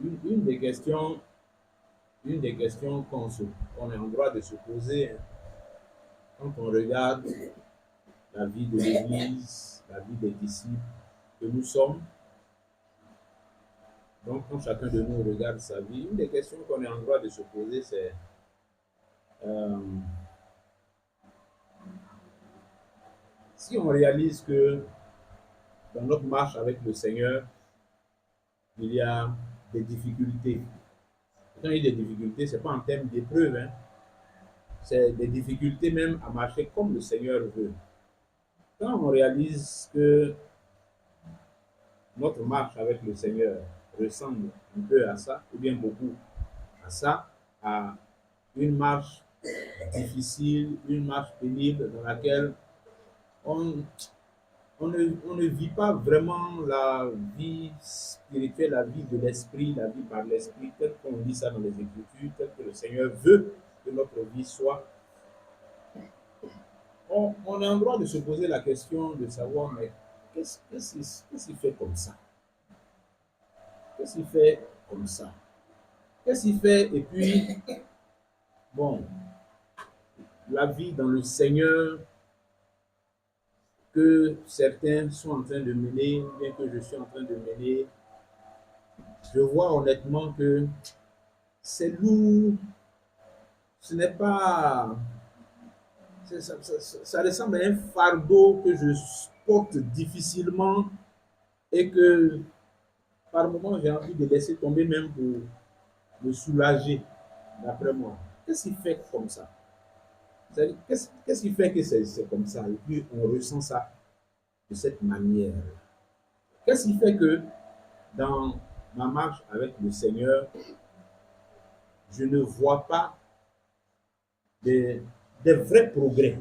Une des questions, qu'on est en droit de se poser, hein, quand on regarde la vie de l'Église, la vie des disciples que nous sommes, donc quand chacun de nous regarde sa vie, une des questions qu'on est en droit de se poser, c'est euh, si on réalise que dans notre marche avec le Seigneur, il y a des difficultés. Quand il y a des difficultés, ce n'est pas en termes d'épreuve, hein, c'est des difficultés même à marcher comme le Seigneur veut. Quand on réalise que notre marche avec le Seigneur ressemble un peu à ça, ou bien beaucoup à ça, à une marche difficile, une marche pénible dans laquelle on, on ne vit pas vraiment la vie spirituelle, la vie de l'esprit, la vie par l'esprit, tel qu'on lit ça dans les Écritures, tel que le Seigneur veut que notre vie soit. On est en droit de se poser la question de savoir, mais qu'est-ce qu'il fait comme ça? Qu'est-ce qu'il fait comme ça? Qu'est-ce qu'il fait? Et puis, bon, la vie dans le Seigneur que certains sont en train de mener, bien que je suis en train de mener, je vois honnêtement que c'est lourd, ce n'est pas. Ça ressemble à un fardeau que je porte difficilement et que par moments j'ai envie de laisser tomber même pour me soulager, d'après moi. Qu'est-ce qui fait comme ça? Qu'est-ce qui fait que c'est comme ça? Et puis on ressent ça de cette manière. Qu'est-ce qui fait que dans ma marche avec le Seigneur, je ne vois pas des, des vrais progrès?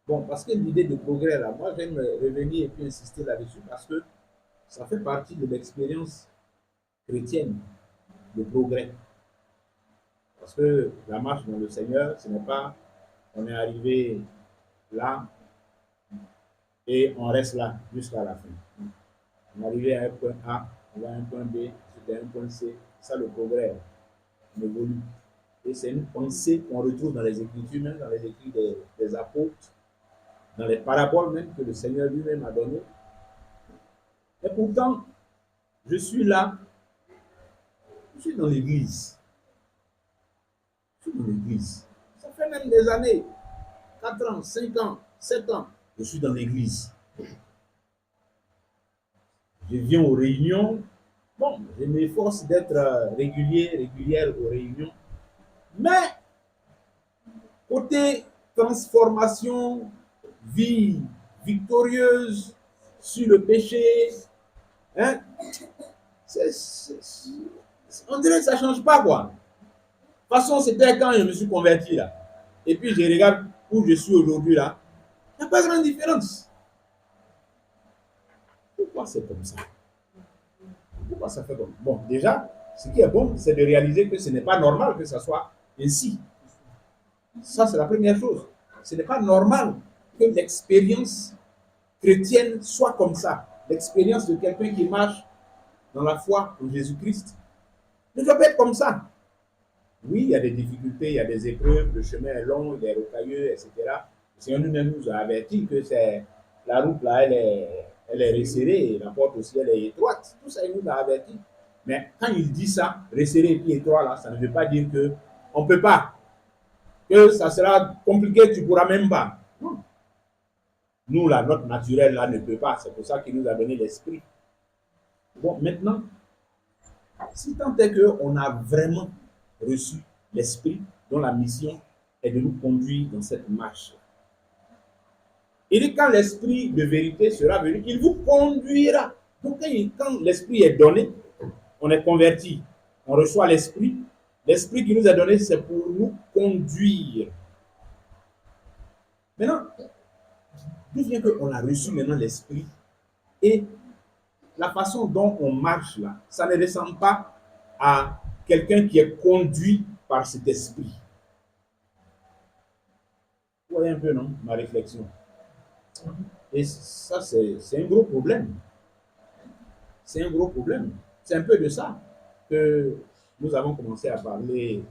Bon, parce que l'idée de progrès, là, moi, j'aime revenir et puis insister là-dessus parce que ça fait partie de l'expérience chrétienne, de progrès. Parce que la marche dans le Seigneur, ce n'est pas on est arrivé là et on reste là jusqu'à la fin. On est arrivé à un point A, on va à un point B, c'était un point C. Ça, le progrès, on évolue. Et c'est une pensée qu'on retrouve dans les Écritures, même dans les écrits des apôtres, dans les paraboles même que le Seigneur lui-même a données. Et pourtant, je suis là, je suis dans l'église. Je suis dans l'église. Ça fait même des années, 4 ans, 5 ans, 7 ans, je suis dans l'église. Je viens aux réunions. Bon, je m'efforce d'être régulière aux réunions. Mais côté transformation, vie victorieuse sur le péché, hein, on dirait que ça ne change pas, quoi. De toute façon, c'était quand je me suis converti, là. Et puis, je regarde où je suis aujourd'hui, là. Il n'y a pas de grande différence. Pourquoi c'est comme ça? Pourquoi ça fait comme ça? Bon, déjà, ce qui est bon, c'est de réaliser que ce n'est pas normal que ça soit ainsi. Ça, c'est la première chose. Ce n'est pas normal que l'expérience chrétienne soit comme ça. L'expérience de quelqu'un qui marche dans la foi en Jésus-Christ ne doit pas être comme ça. Oui, il y a des difficultés, il y a des épreuves, le chemin est long, il est rocailleux, etc. Le Seigneur lui-même nous a averti que c'est la route là, elle est resserrée, la porte aussi, elle est étroite. Tout ça, il nous a averti. Mais quand il dit ça, resserré et puis étroit, là, ça ne veut pas dire que on ne peut pas, que ça sera compliqué, tu ne pourras même pas. Non. Nous, là, notre naturel, là, ne peut pas. C'est pour ça qu'il nous a donné l'esprit. Bon, maintenant, si tant est qu'on a vraiment reçu l'esprit dont la mission est de nous conduire dans cette marche. Il dit quand l'esprit de vérité sera venu, il vous conduira. Donc quand l'esprit est donné, on est converti, on reçoit l'esprit. L'esprit qui nous est donné, c'est pour nous conduire. Maintenant, d'où vient qu'on a reçu maintenant l'esprit et la façon dont on marche là, ça ne ressemble pas à quelqu'un qui est conduit par cet esprit. Vous voyez un peu, non, ma réflexion. Et ça, c'est un gros problème. C'est un gros problème. C'est un peu de ça. que nous avons commencé à parler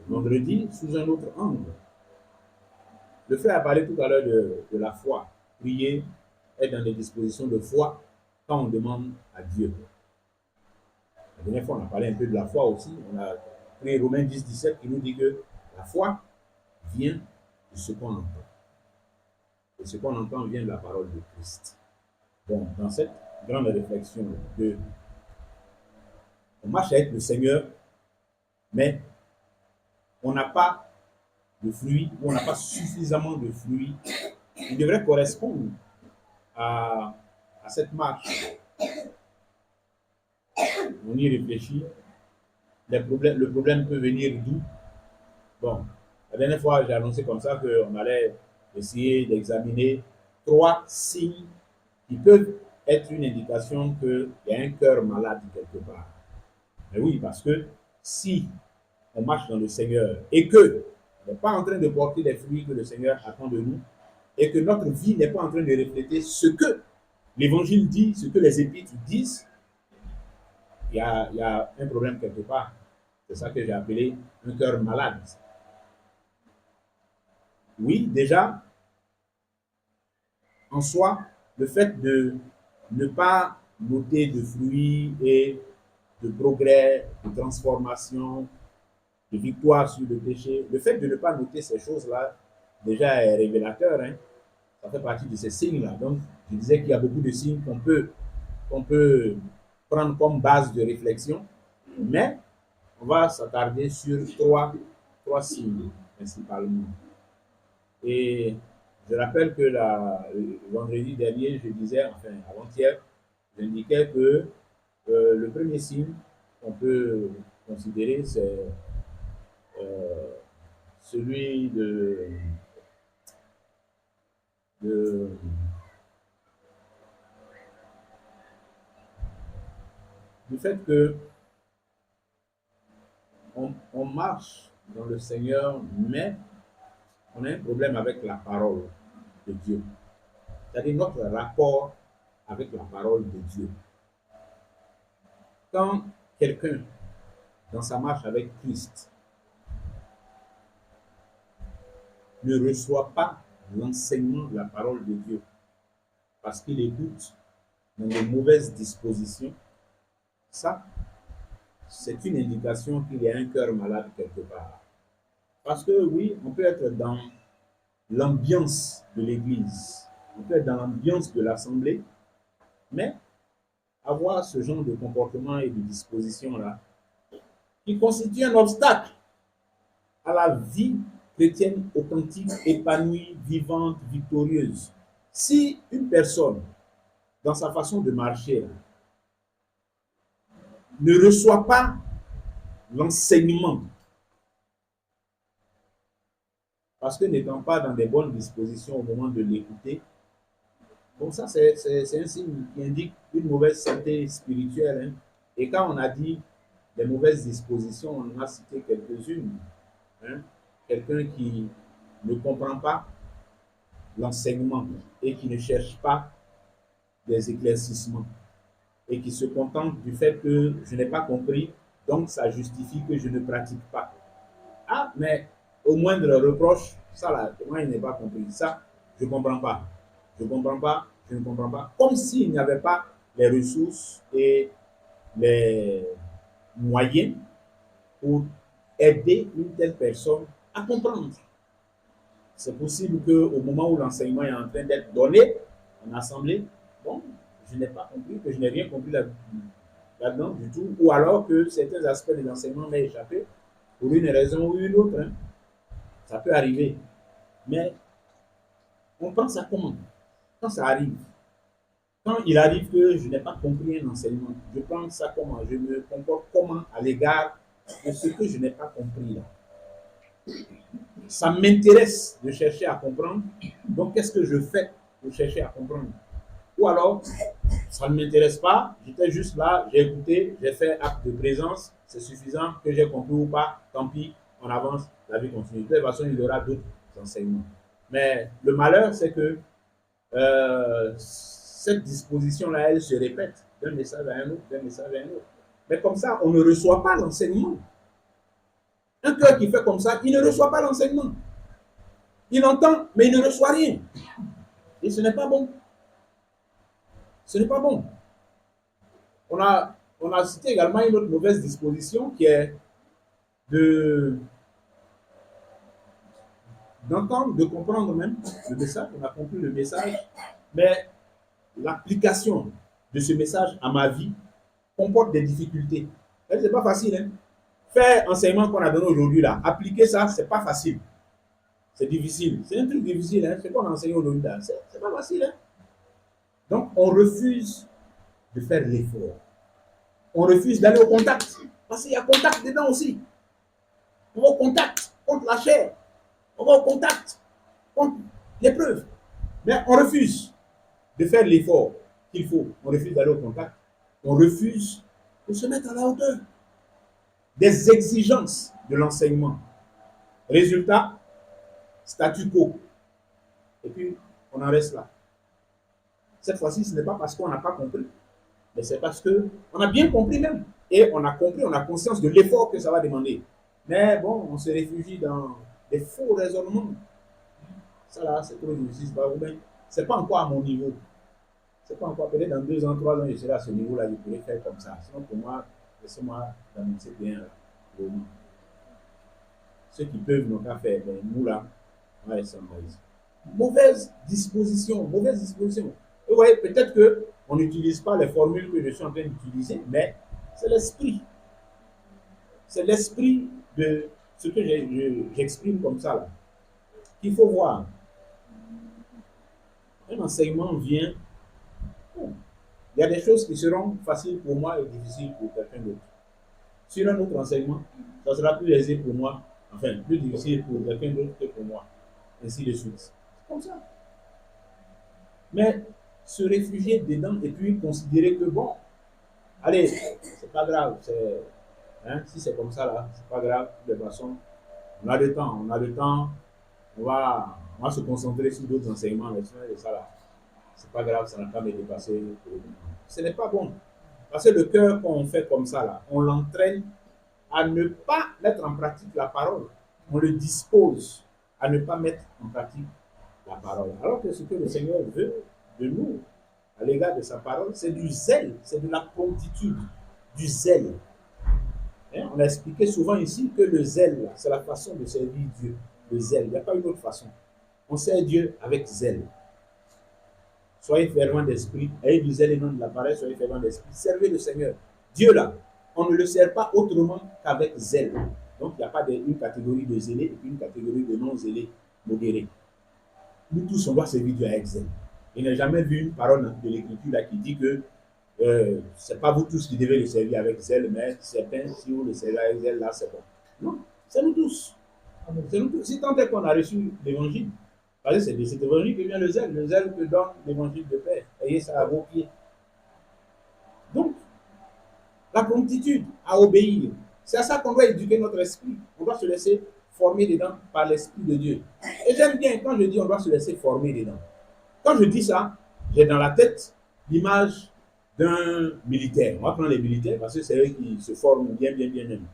vendredi sous un autre angle. Le frère a parlé tout à l'heure de la foi. Prier, être dans des dispositions de foi quand on demande à Dieu. La dernière fois, on a parlé un peu de la foi aussi. On a pris Romains 10, 17 qui nous dit que la foi vient de ce qu'on entend. Et ce qu'on entend vient de la parole de Christ. Donc, dans cette grande réflexion de on marche avec le Seigneur, mais on n'a pas de fruits, ou on n'a pas suffisamment de fruits qui devraient correspondre à cette marche. On y réfléchit. Le problème peut venir d'où? Bon, la dernière fois, j'ai annoncé comme ça qu'on allait essayer d'examiner 3 signes qui peuvent être une indication qu'il y a un cœur malade quelque part. Mais oui, parce que si on marche dans le Seigneur et que on n'est pas en train de porter les fruits que le Seigneur attend de nous et que notre vie n'est pas en train de refléter ce que l'Évangile dit, ce que les Épîtres disent, il y a un problème quelque part. C'est ça que j'ai appelé un cœur malade. Oui, déjà, en soi, le fait de ne pas noter de fruits et de progrès, de transformation, de victoire sur le péché, le fait de ne pas noter ces choses-là, déjà est révélateur. Hein? Ça fait partie de ces signes-là. Donc, je disais qu'il y a beaucoup de signes qu'on peut prendre comme base de réflexion, mais on va s'attarder sur trois signes principalement. Et je rappelle que le vendredi dernier, je disais, enfin avant-hier, j'indiquais que le premier signe qu'on peut considérer, c'est celui de du fait que on marche dans le Seigneur, mais on a un problème avec la parole de Dieu. C'est-à-dire notre rapport avec la parole de Dieu. Quand quelqu'un, dans sa marche avec Christ, ne reçoit pas l'enseignement de la parole de Dieu parce qu'il écoute dans de mauvaises dispositions, ça, c'est une indication qu'il y a un cœur malade quelque part. Parce que oui, on peut être dans l'ambiance de l'église, on peut être dans l'ambiance de l'assemblée, mais avoir ce genre de comportement et de disposition-là, qui constitue un obstacle à la vie chrétienne authentique, épanouie, vivante, victorieuse. Si une personne, dans sa façon de marcher, ne reçoit pas l'enseignement, parce que n'étant pas dans des bonnes dispositions au moment de l'écouter, bon, ça c'est un signe qui indique une mauvaise santé spirituelle. Hein. Et quand on a dit des mauvaises dispositions, on en a cité quelques-unes. Hein. Quelqu'un qui ne comprend pas l'enseignement et qui ne cherche pas des éclaircissements et qui se contente du fait que je n'ai pas compris, donc ça justifie que je ne pratique pas. Ah, mais au moindre reproche, ça là, moi, il n'est pas compris. Ça, je ne comprends pas. Je ne comprends pas, je ne comprends pas. Comme s'il n'y avait pas les ressources et les moyens pour aider une telle personne à comprendre. C'est possible qu'au moment où l'enseignement est en train d'être donné en assemblée, bon, je n'ai pas compris, que je n'ai rien compris là-dedans du tout, ou alors que certains aspects de l'enseignement m'aient échappé pour une raison ou une autre. Hein. Ça peut arriver. Mais on prend ça comment? Quand ça arrive, quand il arrive que je n'ai pas compris un enseignement, je prends ça comment? Je me comporte comment à l'égard de ce que je n'ai pas compris là? Ça m'intéresse de chercher à comprendre. Donc, qu'est-ce que je fais pour chercher à comprendre? Ou alors, ça ne m'intéresse pas, j'étais juste là, j'ai écouté, j'ai fait acte de présence, c'est suffisant, que j'ai compris ou pas, tant pis, on avance, la vie continue. De toute façon, il y aura d'autres enseignements. Mais le malheur, c'est que cette disposition-là, elle se répète d'un message à un autre, d'un message à un autre. Mais comme ça, on ne reçoit pas l'enseignement. Un cœur qui fait comme ça, il ne reçoit pas l'enseignement. Il entend, mais il ne reçoit rien. Et ce n'est pas bon. Ce n'est pas bon. On a cité également une autre mauvaise disposition qui est de d'entendre, de comprendre même le message. On a compris le message, mais l'application de ce message à ma vie comporte des difficultés. C'est pas facile, hein? Faire enseignement qu'on a donné aujourd'hui là, appliquer ça, c'est pas facile. C'est difficile. C'est un truc difficile, hein? Ce qu'on a enseigné aujourd'hui là, c'est pas facile, hein? Donc, on refuse de faire l'effort. On refuse d'aller au contact. Parce qu'il y a contact dedans aussi. On va au contact contre la chair. On va au contact contre l'épreuve. Mais on refuse de faire l'effort qu'il faut. On refuse d'aller au contact. On refuse de se mettre à la hauteur des exigences de l'enseignement. Résultat, statu quo. Et puis, on en reste là. Cette fois-ci, ce n'est pas parce qu'on n'a pas compris, mais c'est parce qu'on a bien compris même. Et on a compris, on a conscience de l'effort que ça va demander. Mais bon, on se réfugie dans des faux raisonnements. Ça là, c'est trop difficile. C'est pas encore à mon niveau. C'est pas encore, peut-être dans 2 ans, 3 ans, je serai à ce niveau-là, je pourrais faire comme ça. Sinon, pour moi, laissez-moi dans mon CP1 là. Ceux qui peuvent n'ont qu'à faire, ben, nous là, on va laisser en base. Mauvaise disposition, mauvaise disposition. Et vous voyez, peut-être qu'on n'utilise pas les formules que je suis en train d'utiliser, mais c'est l'esprit. C'est l'esprit de ce que j'exprime comme ça là. Il faut voir. Un enseignement vient. Il y a des choses qui seront faciles pour moi et difficiles pour quelqu'un d'autre. Sur un autre enseignement, ça sera plus aisé pour moi, enfin plus difficile pour quelqu'un d'autre que pour moi. Ainsi de suite. C'est comme ça. Mais se réfugier dedans et puis considérer que bon, allez, c'est pas grave, hein, si c'est comme ça là, c'est pas grave, de toute façon, on a le temps, on va se concentrer sur d'autres enseignements, mais ça là, c'est pas grave, ça n'a pas me dépasser. Ce n'est pas bon. Parce que le cœur, quand on fait comme ça là, on l'entraîne à ne pas mettre en pratique la parole. On le dispose à ne pas mettre en pratique la parole. Alors que ce que le Seigneur veut de nous, à l'égard de sa parole, c'est du zèle, c'est de la promptitude, du zèle. Hein? On a expliqué souvent ici que le zèle, c'est la façon de servir Dieu. Le zèle, il n'y a pas une autre façon. On sert Dieu avec zèle. Soyez fervents d'esprit, ayez du zèle et non de la paresse, soyez fervents d'esprit. Servez le Seigneur. Dieu là, on ne le sert pas autrement qu'avec zèle. Donc il n'y a pas une catégorie de zélés et une catégorie de non-zélés modérés. Nous tous, on doit servir Dieu avec zèle. Il n'a jamais vu une parole de l'Écriture là qui dit que ce n'est pas vous tous qui devez le servir avec zèle, mais certains, si vous le servez avec zèle, là c'est bon. Non, c'est nous tous. C'est nous tous. Si tant est qu'on a reçu l'évangile, parce que c'est de cet évangile que vient le zèle que donne l'évangile de paix. Ayez ça à vos pieds. Donc, la promptitude à obéir, c'est à ça qu'on doit éduquer notre esprit. On doit se laisser former dedans par l'Esprit de Dieu. Et j'aime bien quand je dis on doit se laisser former dedans. Quand je dis ça, j'ai dans la tête l'image d'un militaire. On va prendre les militaires parce que c'est eux qui se forment bien même.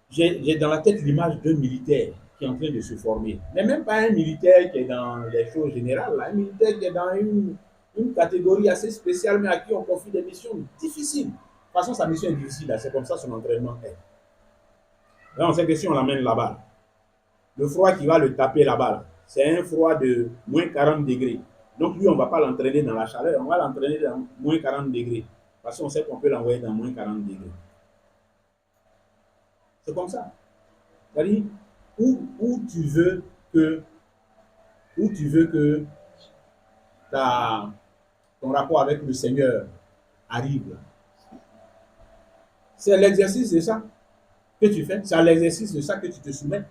J'ai dans la tête l'image d'un militaire qui est en train de se former. Mais même pas un militaire qui est dans les choses générales, là, un militaire qui est dans une catégorie assez spéciale, mais à qui on confie des missions difficiles. De toute façon, sa mission est difficile, c'est comme ça son entraînement est. Là, on sait que si on l'amène là-bas, le froid qui va le taper là-bas, c'est un froid de moins 40 degrés. Donc lui, on ne va pas l'entraîner dans la chaleur, on va l'entraîner dans moins 40 degrés. Parce qu'on sait qu'on peut l'envoyer dans moins 40 degrés. C'est comme ça. C'est-à-dire, où tu veux que ton rapport avec le Seigneur arrive. C'est l'exercice de ça que tu fais. C'est à l'exercice de ça que tu te soumets.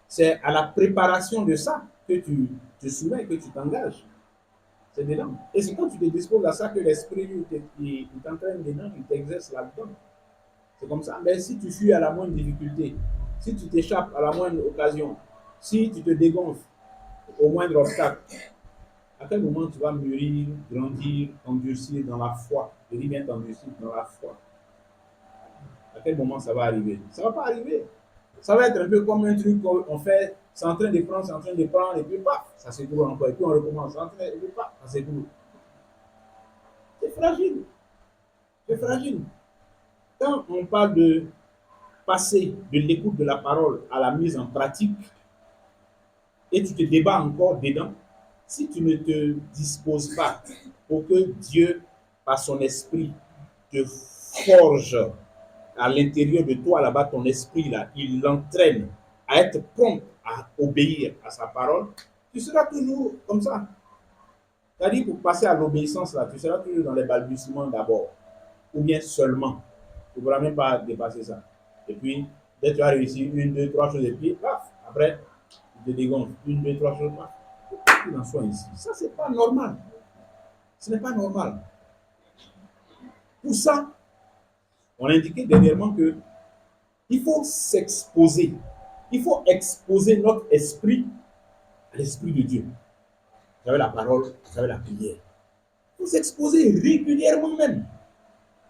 C'est à la préparation de ça que tu te soumets, que tu t'engages. C'est dedans. Et c'est quand tu te disposes à ça que l'Esprit t'entraîne dedans, il t'exerce là-dedans. C'est comme ça. Mais si tu fuis à la moindre difficulté, si tu t'échappes à la moindre occasion, si tu te dégonfles au moindre obstacle, À quel moment tu vas mûrir, grandir, t'endurcir dans la foi? Je dis bien t'endurcir dans la foi. À quel moment ça va arriver? Ça ne va pas arriver. Ça va être un peu comme un truc qu'on fait, c'est en train de prendre, c'est en train de prendre, et puis paf, ça s'écoule encore, et puis on recommence, et puis paf, ça s'écoule. C'est fragile. C'est fragile. Quand on parle de passer de l'écoute de la parole à la mise en pratique, et tu te débats encore dedans, si tu ne te disposes pas pour que Dieu, par son esprit, te forge à l'intérieur de toi, là-bas, ton esprit, là, il l'entraîne à être prompt à obéir à sa parole, tu seras toujours comme ça. C'est-à-dire, pour passer à l'obéissance, là, tu seras toujours dans les balbutiements d'abord, ou bien seulement. Tu ne pourras même pas dépasser ça. Et puis, dès que tu as réussi une, deux, trois choses, et puis, paf, après, tu te dégonfles. Une, deux, trois choses, paf, il en soit ici. Ça, c'est pas normal. Ce n'est pas normal. Pour ça, on a indiqué dernièrement que il faut s'exposer. Il faut exposer notre esprit à l'esprit de Dieu. Vous savez la parole, vous savez la prière. Il faut s'exposer régulièrement même.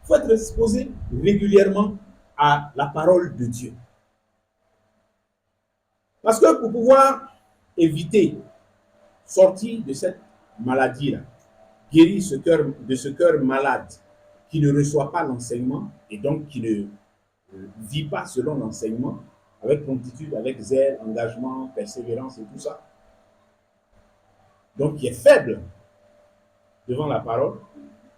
Il faut être exposé régulièrement à la parole de Dieu. Parce que pour pouvoir éviter, sortir de cette maladie-là, guérir de ce cœur malade qui ne reçoit pas l'enseignement et donc qui ne vit pas selon l'enseignement, avec promptitude, avec zèle, engagement, persévérance et tout ça, donc qui est faible devant la parole,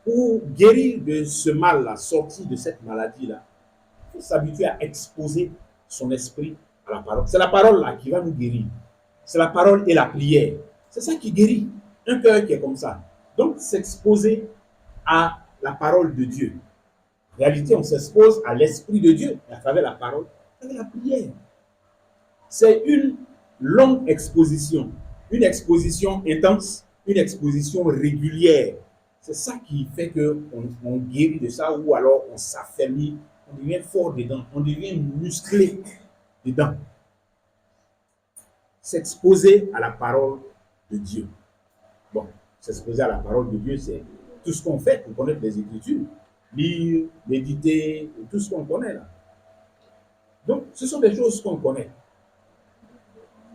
pour guérir de ce mal-là, sortir de cette maladie-là, il faut s'habituer à exposer son esprit à la parole. C'est la parole-là qui va nous guérir. C'est la parole et la prière. C'est ça qui guérit. Un cœur qui est comme ça. Donc, s'exposer à la parole de Dieu. En réalité, on s'expose à l'esprit de Dieu à travers la parole, à travers la prière. C'est une longue exposition, une exposition intense, une exposition régulière. C'est ça qui fait qu'on guérit de ça ou alors on s'affermit, on devient fort dedans, on devient musclé dedans. S'exposer à la parole de Dieu. Bon, s'exposer à la parole de Dieu, c'est tout ce qu'on fait pour connaître les Écritures, lire, méditer, tout ce qu'on connaît là. Donc, ce sont des choses qu'on connaît.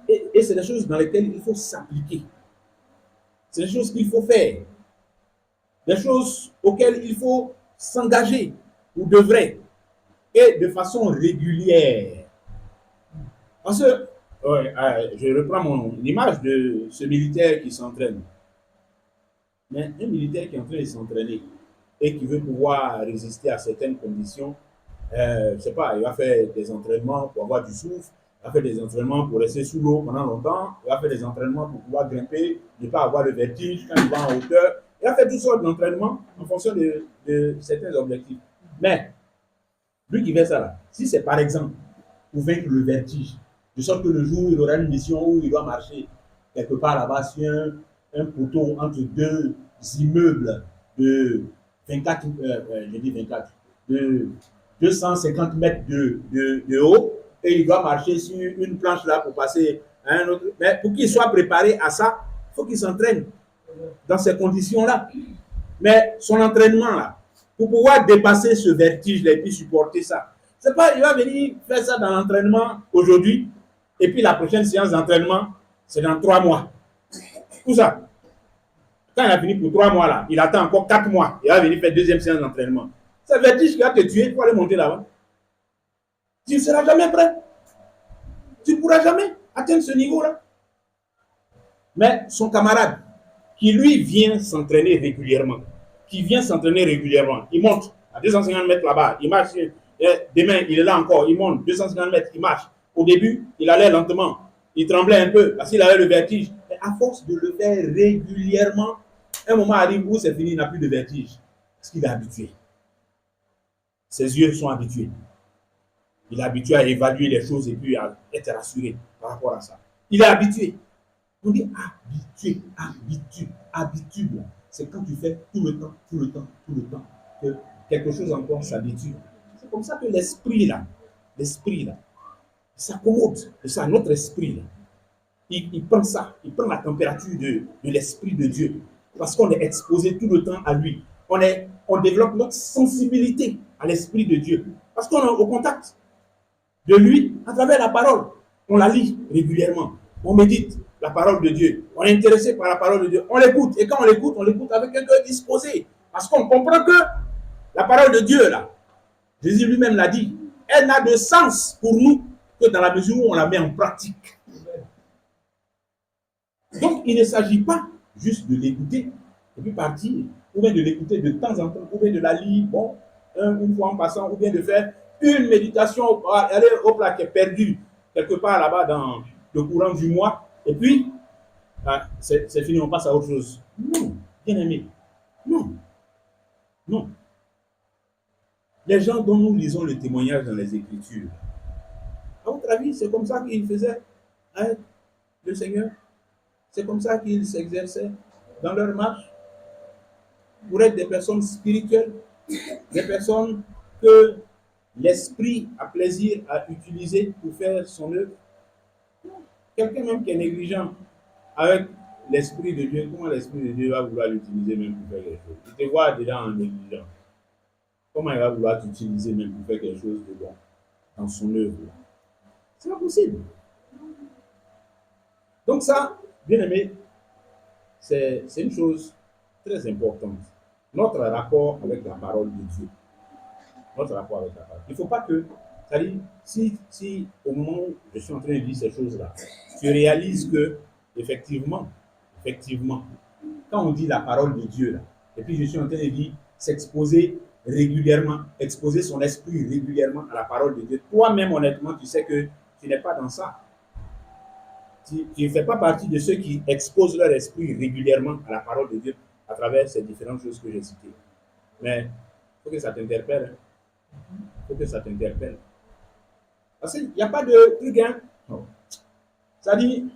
Et c'est des choses dans lesquelles il faut s'appliquer. C'est des choses qu'il faut faire. Des choses auxquelles il faut s'engager ou devrait. Et de façon régulière. Parce que, je reprends mon image de ce militaire qui s'entraîne. Mais un militaire qui est en train de s'entraîner et qui veut pouvoir résister à certaines conditions, je ne sais pas, il va faire des entraînements pour avoir du souffle, il va faire des entraînements pour rester sous l'eau pendant longtemps, il va faire des entraînements pour pouvoir grimper, ne pas avoir le vertige quand il va en hauteur. Il va faire toutes sortes d'entraînements en fonction de certains objectifs. Mais, lui qui fait ça là, si c'est par exemple pour vaincre le vertige, de sorte que le jour où il aura une mission où il doit marcher quelque part là-bas sur un poteau entre deux immeubles de 24, je dis 24, de 250 mètres de haut, et il doit marcher sur une planche là pour passer à un autre. Mais pour qu'il soit préparé à ça, il faut qu'il s'entraîne dans ces conditions-là. Mais son entraînement là, pour pouvoir dépasser ce vertige-là et puis supporter ça, c'est pas, il va venir faire ça dans l'entraînement aujourd'hui, et puis la prochaine séance d'entraînement, c'est dans 3 mois. Tout ça. Quand il a fini pour 3 mois là, il attend encore 4 mois. Il va venir faire deuxième séance d'entraînement. C'est le vertige qui va te tuer pour aller monter là-bas. Tu ne seras jamais prêt. Tu ne pourras jamais atteindre ce niveau-là. Mais son camarade, qui lui vient s'entraîner régulièrement, il monte à 250 mètres là-bas, il marche, demain il est là encore, il monte 250 mètres, il marche. Au début, il allait lentement, il tremblait un peu parce qu'il avait le vertige. Mais à force de le faire régulièrement, un moment arrive où c'est fini, il n'a plus de vertige. Parce qu'il est habitué. Ses yeux sont habitués. Il est habitué à évaluer les choses et puis à être rassuré par rapport à ça. Il est habitué. On dit habitude. C'est quand tu fais tout le temps, que quelque chose encore s'habitue. C'est comme ça que l'esprit là, s'accommode. C'est ça, notre esprit là. il prend ça, il prend la température de l'Esprit de Dieu. Parce qu'on est exposé tout le temps à lui. On développe notre sensibilité à l'Esprit de Dieu. Parce qu'on est au contact de lui à travers la parole. On la lit régulièrement. On médite la parole de Dieu. On est intéressé par la parole de Dieu. On l'écoute. Et quand on l'écoute avec un cœur disposé. Parce qu'on comprend que la parole de Dieu, là, Jésus lui-même l'a dit, elle n'a de sens pour nous que dans la mesure où on la met en pratique. Donc, il ne s'agit pas juste de l'écouter et puis partir, ou bien de l'écouter de temps en temps, ou bien de la lire, bon, une fois en passant, ou bien de faire une méditation, aller au plat qui est perdu quelque part là-bas dans le courant du mois, et puis, c'est fini, on passe à autre chose. Non, bien aimé, non, non. Les gens dont nous lisons le témoignage dans les Écritures, à votre avis, c'est comme ça qu'ils faisaient avec le Seigneur? C'est comme ça qu'ils s'exerçaient dans leur marche pour être des personnes spirituelles, des personnes que l'esprit a plaisir à utiliser pour faire son œuvre. Quelqu'un même qui est négligent avec l'esprit de Dieu, comment l'esprit de Dieu va vouloir l'utiliser même pour faire quelque chose? Il te voit déjà en négligent. Comment il va vouloir t'utiliser même pour faire quelque chose de bon dans son œuvre? C'est pas possible. Donc ça, bien aimé, c'est une chose très importante. Notre rapport avec la parole de Dieu. Notre rapport avec la parole. Il ne faut pas que, c'est-à-dire, si au moment où je suis en train de dire ces choses-là, tu réalises que, effectivement, quand on dit la parole de Dieu, là, et puis je suis en train de dire s'exposer régulièrement, exposer son esprit régulièrement à la parole de Dieu, toi-même, honnêtement, tu sais que tu n'es pas dans ça. Tu ne fais pas partie de ceux qui exposent leur esprit régulièrement à la parole de Dieu à travers ces différentes choses que j'ai citées. Mais il faut que ça t'interpelle. Il faut que ça t'interpelle. Parce qu'il n'y a pas de truc, hein. Non. Ça dit,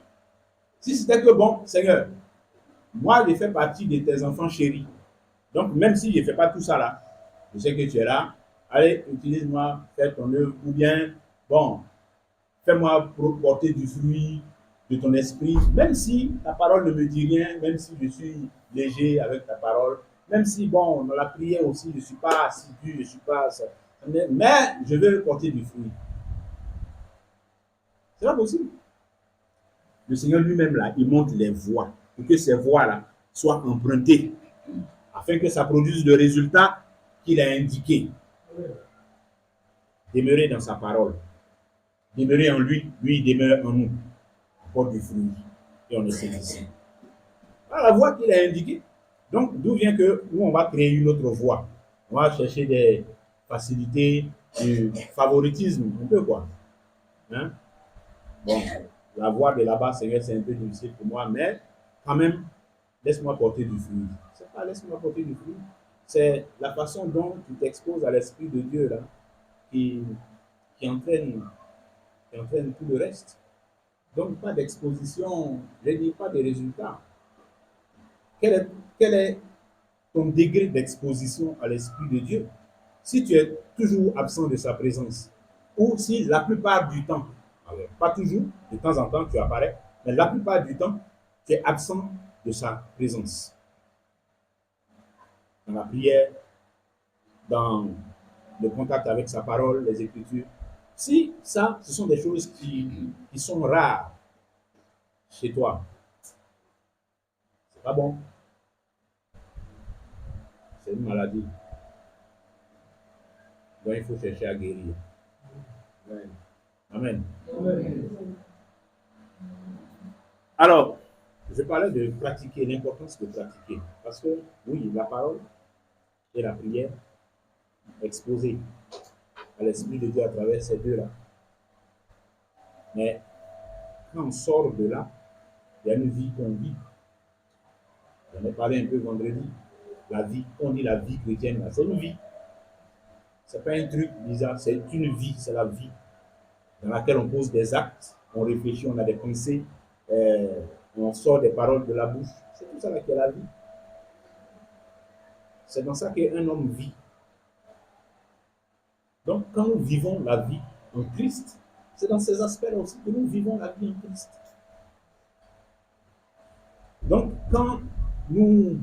si c'était que bon, Seigneur, moi je fais partie de tes enfants chéris. Donc même si je ne fais pas tout ça là, je sais que tu es là. Allez, utilise-moi, fais ton œuvre. Ou bien, bon, fais-moi porter du fruit de ton esprit, même si ta parole ne me dit rien, même si je suis léger avec ta parole, même si, bon, dans la prière aussi, je ne suis pas assidu, je ne suis pas... Mais je veux porter du fruit. C'est pas possible. Le Seigneur lui-même, là, il montre les voies, pour que ces voies-là soient empruntées, afin que ça produise le résultat qu'il a indiqué. Demeurer dans sa parole. Demeurer en lui, lui il demeure en nous. On porte du fruit et on est saisi. La voie qu'il a indiquée. Donc, d'où vient que nous, on va créer une autre voie. On va chercher des facilités, du favoritisme, un peu quoi. Hein? Bon, la voie de là-bas, c'est un peu difficile pour moi, mais quand même, laisse-moi porter du fruit. C'est pas laisse-moi porter du fruit. C'est la façon dont tu t'exposes à l'Esprit de Dieu là, qui, qui, entraîne, qui entraîne tout le reste. Donc, pas d'exposition, je ne dis pas de résultats. Quel est ton degré d'exposition à l'Esprit de Dieu? Si tu es toujours absent de sa présence, ou si la plupart du temps, alors pas toujours, de temps en temps tu apparais, mais la plupart du temps, tu es absent de sa présence. Dans la prière, dans le contact avec sa parole, les Écritures. Si ça, ce sont des choses qui sont rares chez toi, c'est pas bon. C'est une maladie. Donc il faut chercher à guérir. Amen. Amen. Alors, je parlais de pratiquer, l'importance de pratiquer. Parce que, oui, la parole et la prière, exposées à l'Esprit de Dieu à travers ces deux-là. Mais quand on sort de là, il y a une vie qu'on vit. J'en ai parlé un peu vendredi. La vie, on dit la vie chrétienne, c'est une vie. Ce n'est pas un truc bizarre, c'est une vie, c'est la vie dans laquelle on pose des actes, on réfléchit, on a des pensées, on sort des paroles de la bouche. C'est tout ça là qui est la vie. C'est dans ça qu'un homme vit. Donc, quand nous vivons la vie en Christ, c'est dans ces aspects-là aussi que nous vivons la vie en Christ. quand nous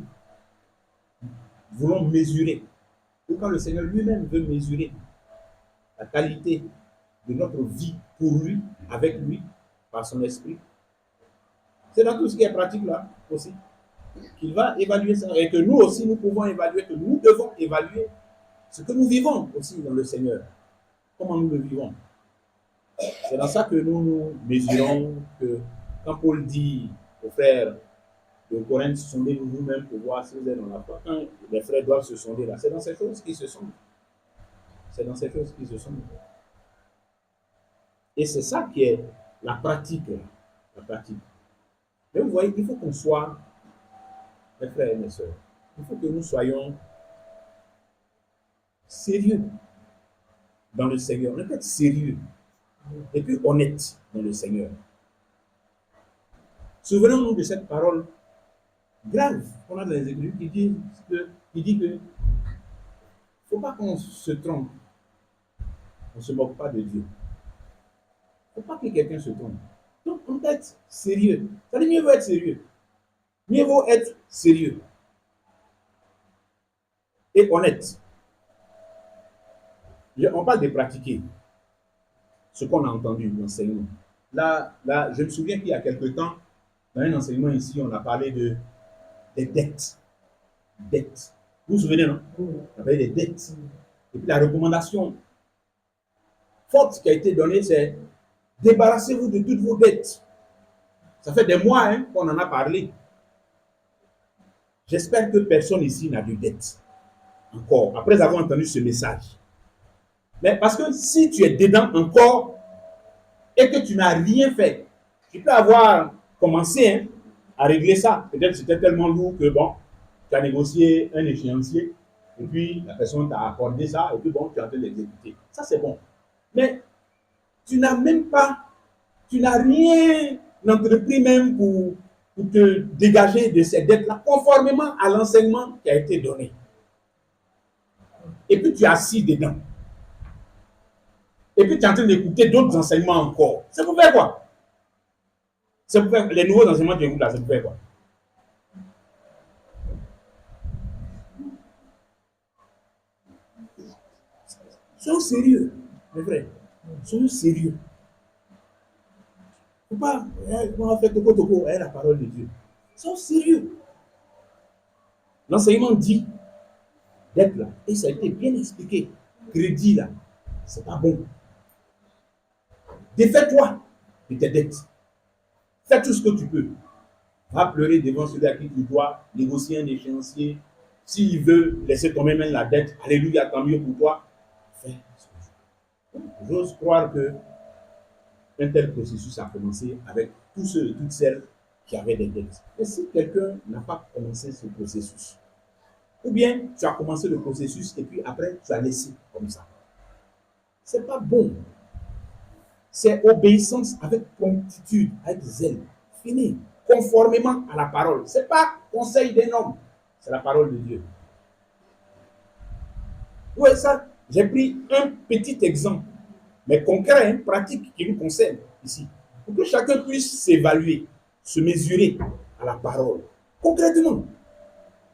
voulons mesurer, ou quand le Seigneur lui-même veut mesurer la qualité de notre vie pour lui, avec lui, par son esprit, c'est dans tout ce qui est pratique là aussi qu'il va évaluer ça. Et que nous aussi, nous pouvons évaluer, que nous devons évaluer ce que nous vivons aussi dans le Seigneur. Comment nous le vivons. C'est dans ça que nous nous mesurons, que quand Paul dit aux frères de Corinthe, sondez-vous nous-mêmes pour voir si vous êtes dans la foi. Quand les frères doivent se sonder là, c'est dans ces choses qui se sondent. C'est dans ces choses qui se sondent. Et c'est ça qui est la pratique. La pratique. Mais vous voyez, il faut qu'on soit, mes frères et mes sœurs, il faut que nous soyons sérieux dans le Seigneur. On peut être sérieux et puis honnête dans le Seigneur. Souvenons-nous de cette parole grave qu'on a dans les Écritures qui dit que il ne faut pas qu'on se trompe. On ne se moque pas de Dieu. Il ne faut pas que quelqu'un se trompe. Donc, on peut être sérieux. Ça dit mieux vaut être sérieux. Mieux vaut être sérieux et honnête. On parle de pratiquer ce qu'on a entendu, l'enseignement. Là, je me souviens qu'il y a quelque temps, dans un enseignement ici, on a parlé des dettes. Dettes. Vous vous souvenez, non? On a parlé des dettes. Et puis la recommandation forte qui a été donnée, c'est débarrassez-vous de toutes vos dettes. Ça fait des mois qu'on en a parlé. J'espère que personne ici n'a de dettes. Encore, après avoir entendu ce message. Mais parce que si tu es dedans encore et que tu n'as rien fait, tu peux avoir commencé à régler ça. Peut-être que c'était tellement lourd que bon, tu as négocié un échéancier et puis la personne t'a accordé ça et puis bon, tu es en train d'exécuter. Ça, c'est bon. Mais tu n'as même pas, tu n'as rien entrepris même pour te dégager de ces dettes-là conformément à l'enseignement qui a été donné. Et puis tu es assis dedans. Et puis tu es en train d'écouter d'autres enseignements encore. C'est pour faire quoi? C'est pour faire les nouveaux enseignements que tu écoutes là, c'est pour faire quoi? Soyons sérieux, mes frères. Soyons sérieux. Il ne faut pas faire toco la parole de Dieu. Soyons sérieux. L'enseignement dit d'être là. Et ça a été bien expliqué. Crédit là, c'est pas bon. Défais-toi de tes dettes. Fais tout ce que tu peux. Va pleurer devant celui à qui tu dois négocier un échéancier. S'il veut laisser tomber même la dette, alléluia, tant mieux pour toi. Fais ce que tu peux. J'ose croire que un tel processus a commencé avec tous ceux et toutes celles qui avaient des dettes. Et si quelqu'un n'a pas commencé ce processus, ou bien tu as commencé le processus et puis après tu as laissé comme ça, c'est pas bon. C'est obéissance avec promptitude, avec zèle. Fini. Conformément à la parole. Ce n'est pas conseil d'un homme, c'est la parole de Dieu. Oui, ça, j'ai pris un petit exemple, mais concret, pratique, qui nous concerne ici. Pour que chacun puisse s'évaluer, se mesurer à la parole. Concrètement.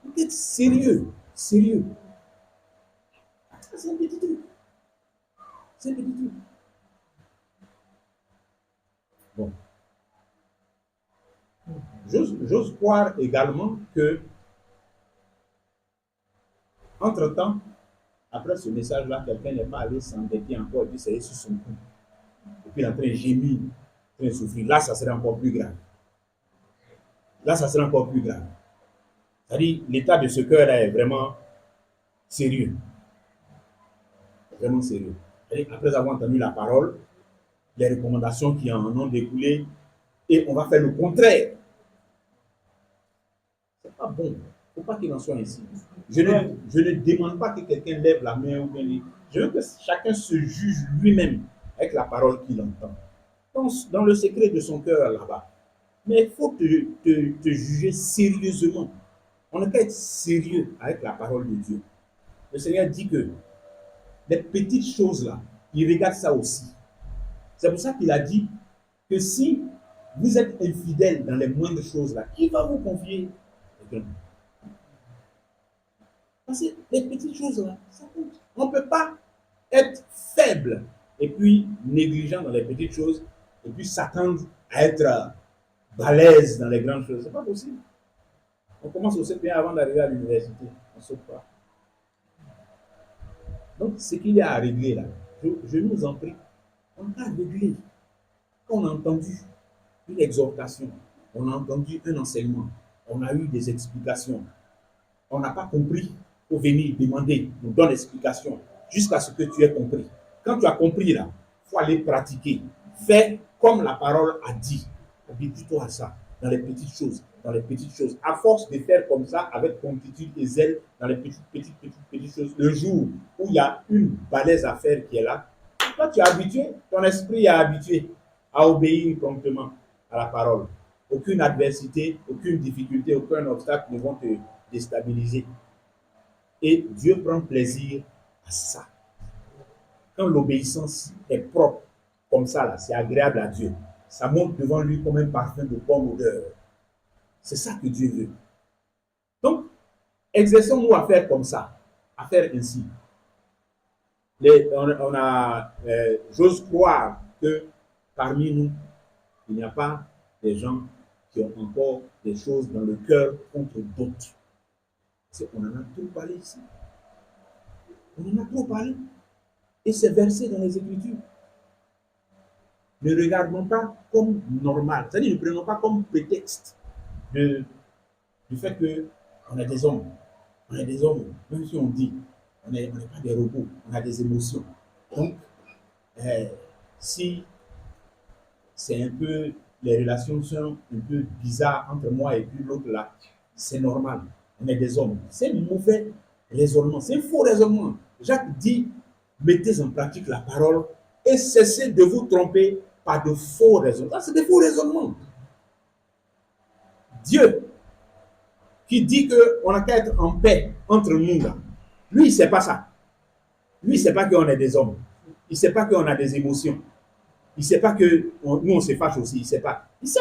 Vous êtes sérieux. Sérieux. C'est un petit truc. C'est un petit truc. Bon. J'ose croire également que, entre-temps, après ce message-là, quelqu'un n'est pas allé s'endetter encore et puis ça y est sur son cou. Et puis il est en train de gémir, en train de souffrir. Là, ça serait encore plus grave. Là, ça serait encore plus grave. C'est-à-dire, l'état de ce cœur-là est vraiment sérieux. Vraiment sérieux. Après avoir entendu la parole, les recommandations qui en ont découlé, et on va faire le contraire. C'est pas bon. Il ne faut pas qu'il en soit ainsi. Je ne demande pas que quelqu'un lève la main ou bien dit. Je veux que chacun se juge lui-même avec la parole qu'il entend. Dans le secret de son cœur là-bas. Mais il faut te juger sérieusement. On ne peut être sérieux avec la parole de Dieu. Le Seigneur dit que les petites choses là, il regarde ça aussi. C'est pour ça qu'il a dit que si vous êtes infidèle dans les moindres choses là, qui va vous confier Parce que les petites choses là, ça compte. On ne peut pas être faible et puis négligent dans les petites choses et puis s'attendre à être balèze dans les grandes choses. C'est pas possible. On commence au CP avant d'arriver à l'université. On ne saute pas. Donc, ce qu'il y a à régler là, je nous en prie, on a réglé. Quand on a entendu une exhortation, on a entendu un enseignement, on a eu des explications, on n'a pas compris, il faut venir demander, nous donne l'explication jusqu'à ce que tu aies compris. Quand tu as compris là, il faut aller pratiquer. Fais comme la parole a dit. Habitue-toi à ça, dans les petites choses, dans les petites choses. À force de faire comme ça, avec promptitude et zèle, dans les petites choses, le jour où il y a une balèze à faire qui est là, toi tu es habitué, ton esprit est habitué à obéir promptement à la parole. Aucune adversité, aucune difficulté, aucun obstacle ne vont te déstabiliser. Et Dieu prend plaisir à ça. Quand l'obéissance est propre, comme ça, là, c'est agréable à Dieu. Ça monte devant lui comme un parfum de bonne odeur. C'est ça que Dieu veut. Donc, exerçons-nous à faire comme ça, à faire ainsi. J'ose croire que parmi nous, il n'y a pas des gens qui ont encore des choses dans le cœur contre d'autres. On en a trop parlé ici. On en a trop parlé. Et c'est versé dans les Écritures. Ne regardons pas comme normal. C'est-à-dire, ne prenons pas comme prétexte du fait qu'on est des hommes. On est des hommes, même si on dit, on n'est pas des robots, on a des émotions. Donc, si c'est un peu, les relations sont un peu bizarres entre moi et puis l'autre là, c'est normal. On est des hommes. C'est un mauvais raisonnement, c'est un faux raisonnement. Jacques dit, mettez en pratique la parole et cessez de vous tromper par de faux raisonnements. C'est des faux raisonnements. Dieu, qui dit qu'on n'a qu'à être en paix entre nous là, lui, il ne sait pas ça. Lui, il ne sait pas qu'on est des hommes. Il ne sait pas qu'on a des émotions. Il ne sait pas que nous, on se fâche aussi. Il ne sait pas. Il sait.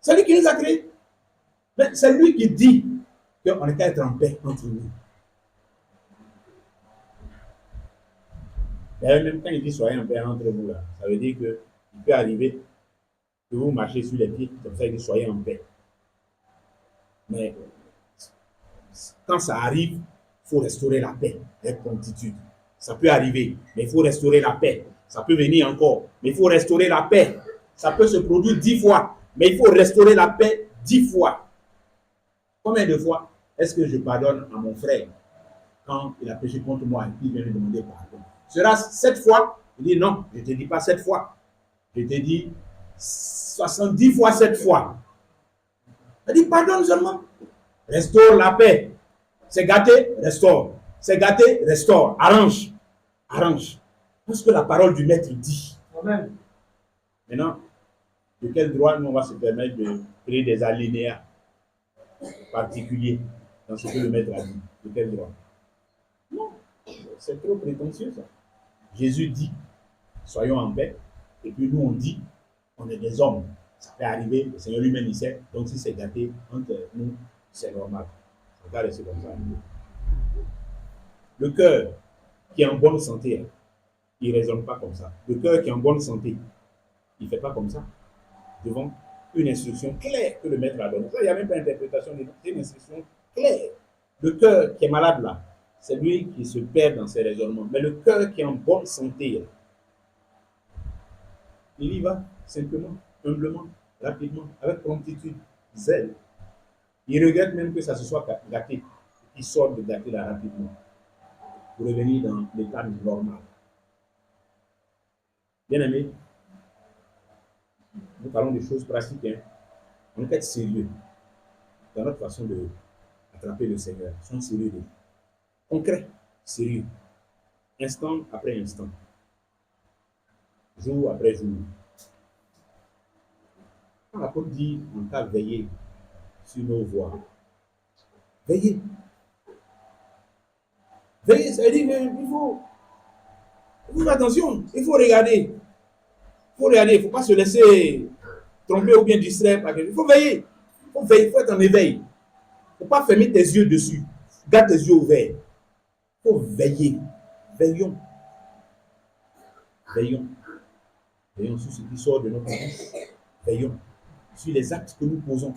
C'est lui qui nous a créés. Mais c'est lui qui dit qu'on n'a qu'à être en paix entre nous. D'ailleurs, même quand il dit soyez en paix entre vous, là, ça veut dire qu'il peut arriver que vous marchez sur les pieds, comme ça il dit soyez en paix. Mais quand ça arrive, il faut restaurer la paix avec promptitude. Ça peut arriver, mais il faut restaurer la paix. Ça peut venir encore, mais il faut restaurer la paix. Ça peut se produire 10 fois, mais il faut restaurer la paix 10 fois. Combien de fois est-ce que je pardonne à mon frère quand il a péché contre moi et qu'il vient me demander pardon? Sera 7 fois? Il dit non, je ne te dis pas 7 fois. Je te dis 70 fois 7 fois. Il dit pardonne seulement. Restaure la paix. C'est gâté, restaure. C'est gâté, restaure. Arrange. Arrange. Parce que la parole du maître dit. Amen. Maintenant, de quel droit nous on va se permettre de créer des alinéas particuliers dans ce que le maître a dit? De quel droit? Non. C'est trop prétentieux ça. Jésus dit, soyons en paix. Et puis nous on dit, on est des hommes. Ça peut arriver, le Seigneur lui-même il sait. Donc si c'est gâté entre nous, c'est normal. Ça va rester comme ça. Le cœur qui est en bonne santé, il ne raisonne pas comme ça. Le cœur qui est en bonne santé, il ne fait pas comme ça. Devant une instruction claire que le maître a donnée. Ça, il n'y a même pas d'interprétation, c'est une instruction claire. Le cœur qui est malade là, c'est lui qui se perd dans ses raisonnements. Mais le cœur qui est en bonne santé, il y va simplement, humblement, rapidement, avec promptitude, zèle. Il regrette même que ça se soit gâté. Il sort de gâter là rapidement pour revenir dans l'état normal. Bien aimé, nous parlons des choses pratiques. Hein. On peut être sérieux dans notre façon d'attraper le Seigneur. Soyons sérieux. Concret, sérieux. Instant après instant. Jour après jour. Quand l'apôtre dit, on t'a veillé sur nos voies. Veillez. Veillez, ça veut dire qu'il faut faire attention, il faut regarder. Il faut regarder, il ne faut pas se laisser tromper ou bien distraire par quelque chose. Il faut veiller. faut veiller, il faut être en éveil. Il ne faut pas fermer tes yeux dessus. Garde tes yeux ouverts. Il faut veiller. Veillons. Veillons. Veillons sur ce qui sort de notre bouche. Veillons. Sur les actes que nous posons.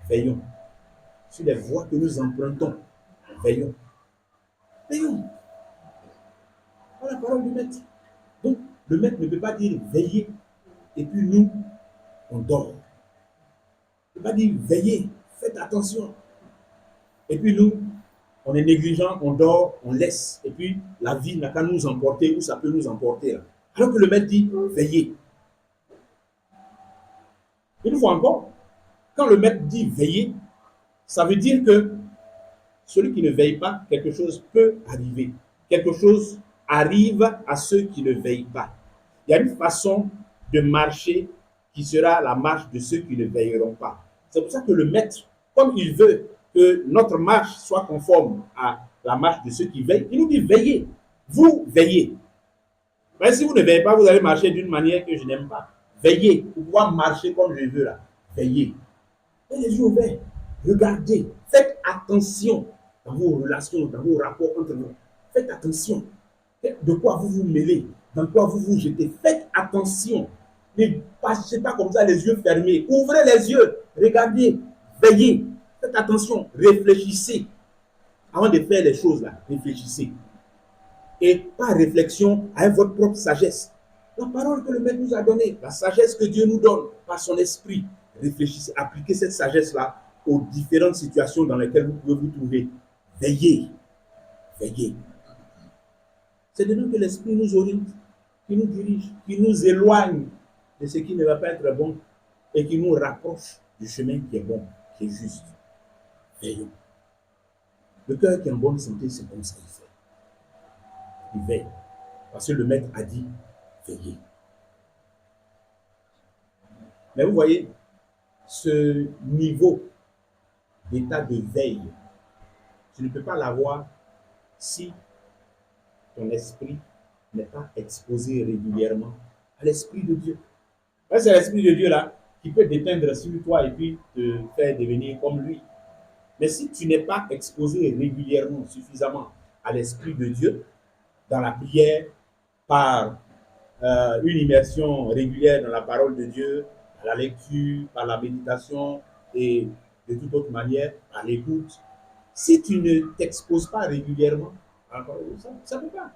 Veillons. Sur les voies que nous empruntons. Veillons. Veillons. Voilà la parole du maître. Donc, le maître ne peut pas dire veillez et puis nous, on dort. Il ne peut pas dire veillez, faites attention. Et puis nous, on est négligent, on dort, on laisse. Et puis la vie n'a qu'à nous emporter ou ça peut nous emporter. Là. Alors que le maître dit veillez. Une fois encore, quand le maître dit veillez, ça veut dire que celui qui ne veille pas, quelque chose peut arriver. Quelque chose arrive à ceux qui ne veillent pas. Il y a une façon de marcher qui sera la marche de ceux qui ne veilleront pas. C'est pour ça que le maître, comme il veut que notre marche soit conforme à la marche de ceux qui veillent, il nous dit veillez. Vous veillez. Mais si vous ne veillez pas, vous allez marcher d'une manière que je n'aime pas. Veillez pour pouvoir marcher comme je veux là. Veillez. Et les yeux ouverts. Regardez. Faites attention dans vos relations, dans vos rapports entre vous. Faites attention. De quoi vous vous mêlez, dans quoi vous vous jetez. Faites attention. Ne passez pas comme ça les yeux fermés. Ouvrez les yeux. Regardez. Veillez. Faites attention. Réfléchissez. Avant de faire les choses là, réfléchissez. Et par réflexion, avec votre propre sagesse. La parole que le Maître nous a donnée, la sagesse que Dieu nous donne par son esprit. Réfléchissez, appliquez cette sagesse-là aux différentes situations dans lesquelles vous pouvez vous trouver. Veillez. Veillez. C'est de nous que l'esprit nous oriente, qui nous dirige, qui nous éloigne de ce qui ne va pas être bon et qui nous rapproche du chemin qui est bon, qui est juste. Veillons. Le cœur qui est en bonne santé, c'est comme ça qu'il fait. Il veille. Parce que le Maître a dit, veillez. Mais vous voyez, ce niveau d'état de veille, tu ne peux pas l'avoir si ton esprit n'est pas exposé régulièrement à l'Esprit de Dieu. C'est l'Esprit de Dieu là qui peut déteindre sur toi et puis te faire devenir comme lui. Mais si tu n'es pas exposé régulièrement, suffisamment à l'Esprit de Dieu, dans la prière, par une immersion régulière dans la parole de Dieu, par la lecture, par la méditation et de toute autre manière, par l'écoute, si tu ne t'exposes pas régulièrement, ça ne peut pas.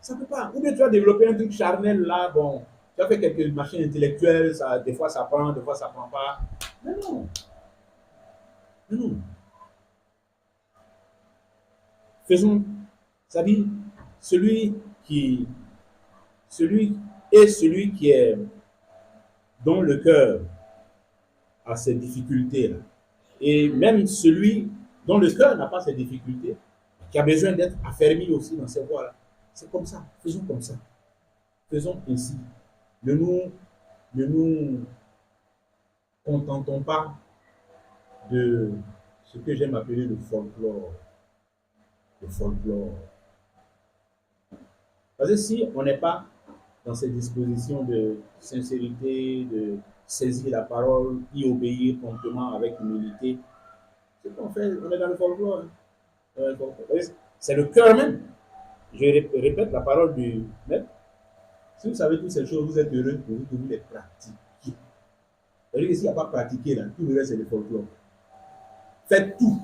Ça ne peut pas. Ou bien tu as développé un truc charnel là, bon, tu as fait quelques machines intellectuelles, ça, des fois ça prend, des fois ça ne prend pas. Mais non. Mais non. Faisons, c'est-à-dire, celui qui est dont le cœur a ces difficultés-là, et même celui dont le cœur n'a pas ces difficultés, qui a besoin d'être affermi aussi dans ces voies-là. C'est comme ça. Faisons comme ça. Faisons ainsi. Ne nous contentons pas de ce que j'aime appeler le folklore. Le folklore. Parce que si on n'est pas dans ces dispositions de sincérité, de saisir la parole, y obéir promptement avec humilité, c'est qu'on fait, on est dans le folklore. C'est le cœur même. Je répète la parole du maître. Si vous savez toutes ces choses, vous êtes heureux pour vous les pratiquer. C'est-à-dire que s'il n'y a pas pratiqué, là, tout le reste, c'est le folklore. Faites tout.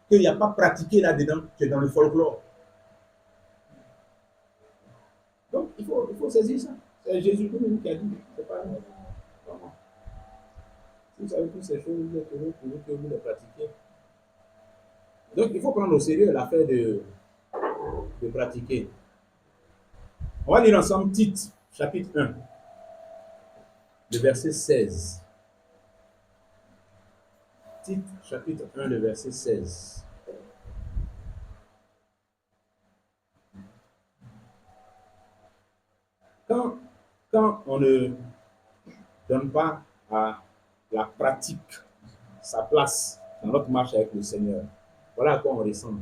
Qu'il n'y a pas pratiqué là-dedans, c'est dans le folklore. Donc, il faut saisir ça. C'est Jésus qui a dit. C'est pas nous. Si vous savez toutes ces choses, vous êtes heureux pour que vous les pratiquiez. Donc, il faut prendre au sérieux l'affaire de pratiquer. On va lire ensemble Tite, chapitre 1, le verset 16. Tite, chapitre 1, le verset 16. Quand on ne donne pas à la pratique sa place dans notre marche avec le Seigneur, voilà à quoi on ressemble.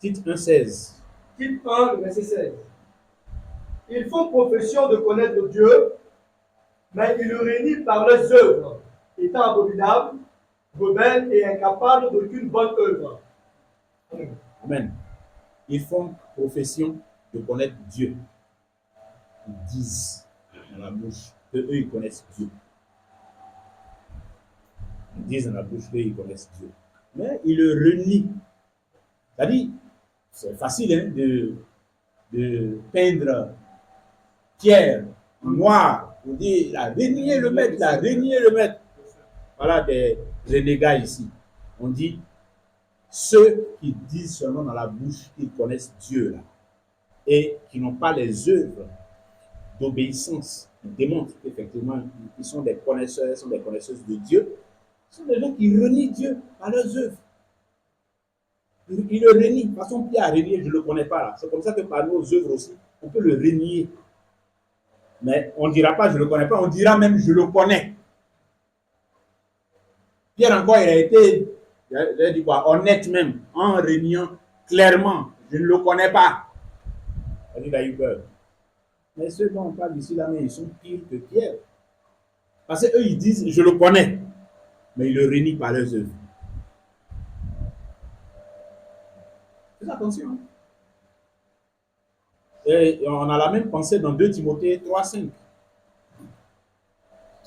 Tite 1, 16. Tite 1, verset 16. Ils font profession de connaître Dieu, mais ils le renient par leurs œuvres étant abominable, rebelle et incapable d'aucune bonne œuvre. Amen. Ils font profession de connaître Dieu. Ils disent dans la bouche qu'eux, ils connaissent Dieu. Ils disent dans la bouche qu'eux, ils connaissent Dieu. Mais ils le renient. C'est-à-dire, c'est facile hein, de peindre Pierre en noir. On dit, il a renié le maître, il a renié le maître. Voilà des renégats ici. On dit, ceux qui disent seulement dans la bouche qu'ils connaissent Dieu là, et qui n'ont pas les œuvres d'obéissance, qui démontrent qu'effectivement ils sont des connaisseurs, sont des connaisseuses de Dieu, sont des gens qui renient Dieu par leurs œuvres. Ils le renient. De toute façon, Pierre a renié, je ne le connais pas là. C'est comme ça que par nos œuvres aussi, on peut le renier. Mais on ne dira pas je ne le connais pas, on dira même je le connais. Pierre encore, il a été, j'ai dit quoi, honnête même, en reniant clairement, je ne le connais pas. Il a eu peur. Mais ceux dont on parle ici, là, mais ils sont pires que Pierre. Parce qu'eux, ils disent, je le connais, mais ils le renient par leurs œuvres. Faites attention. Hein? Et on a la même pensée dans 2 Timothée 3,5.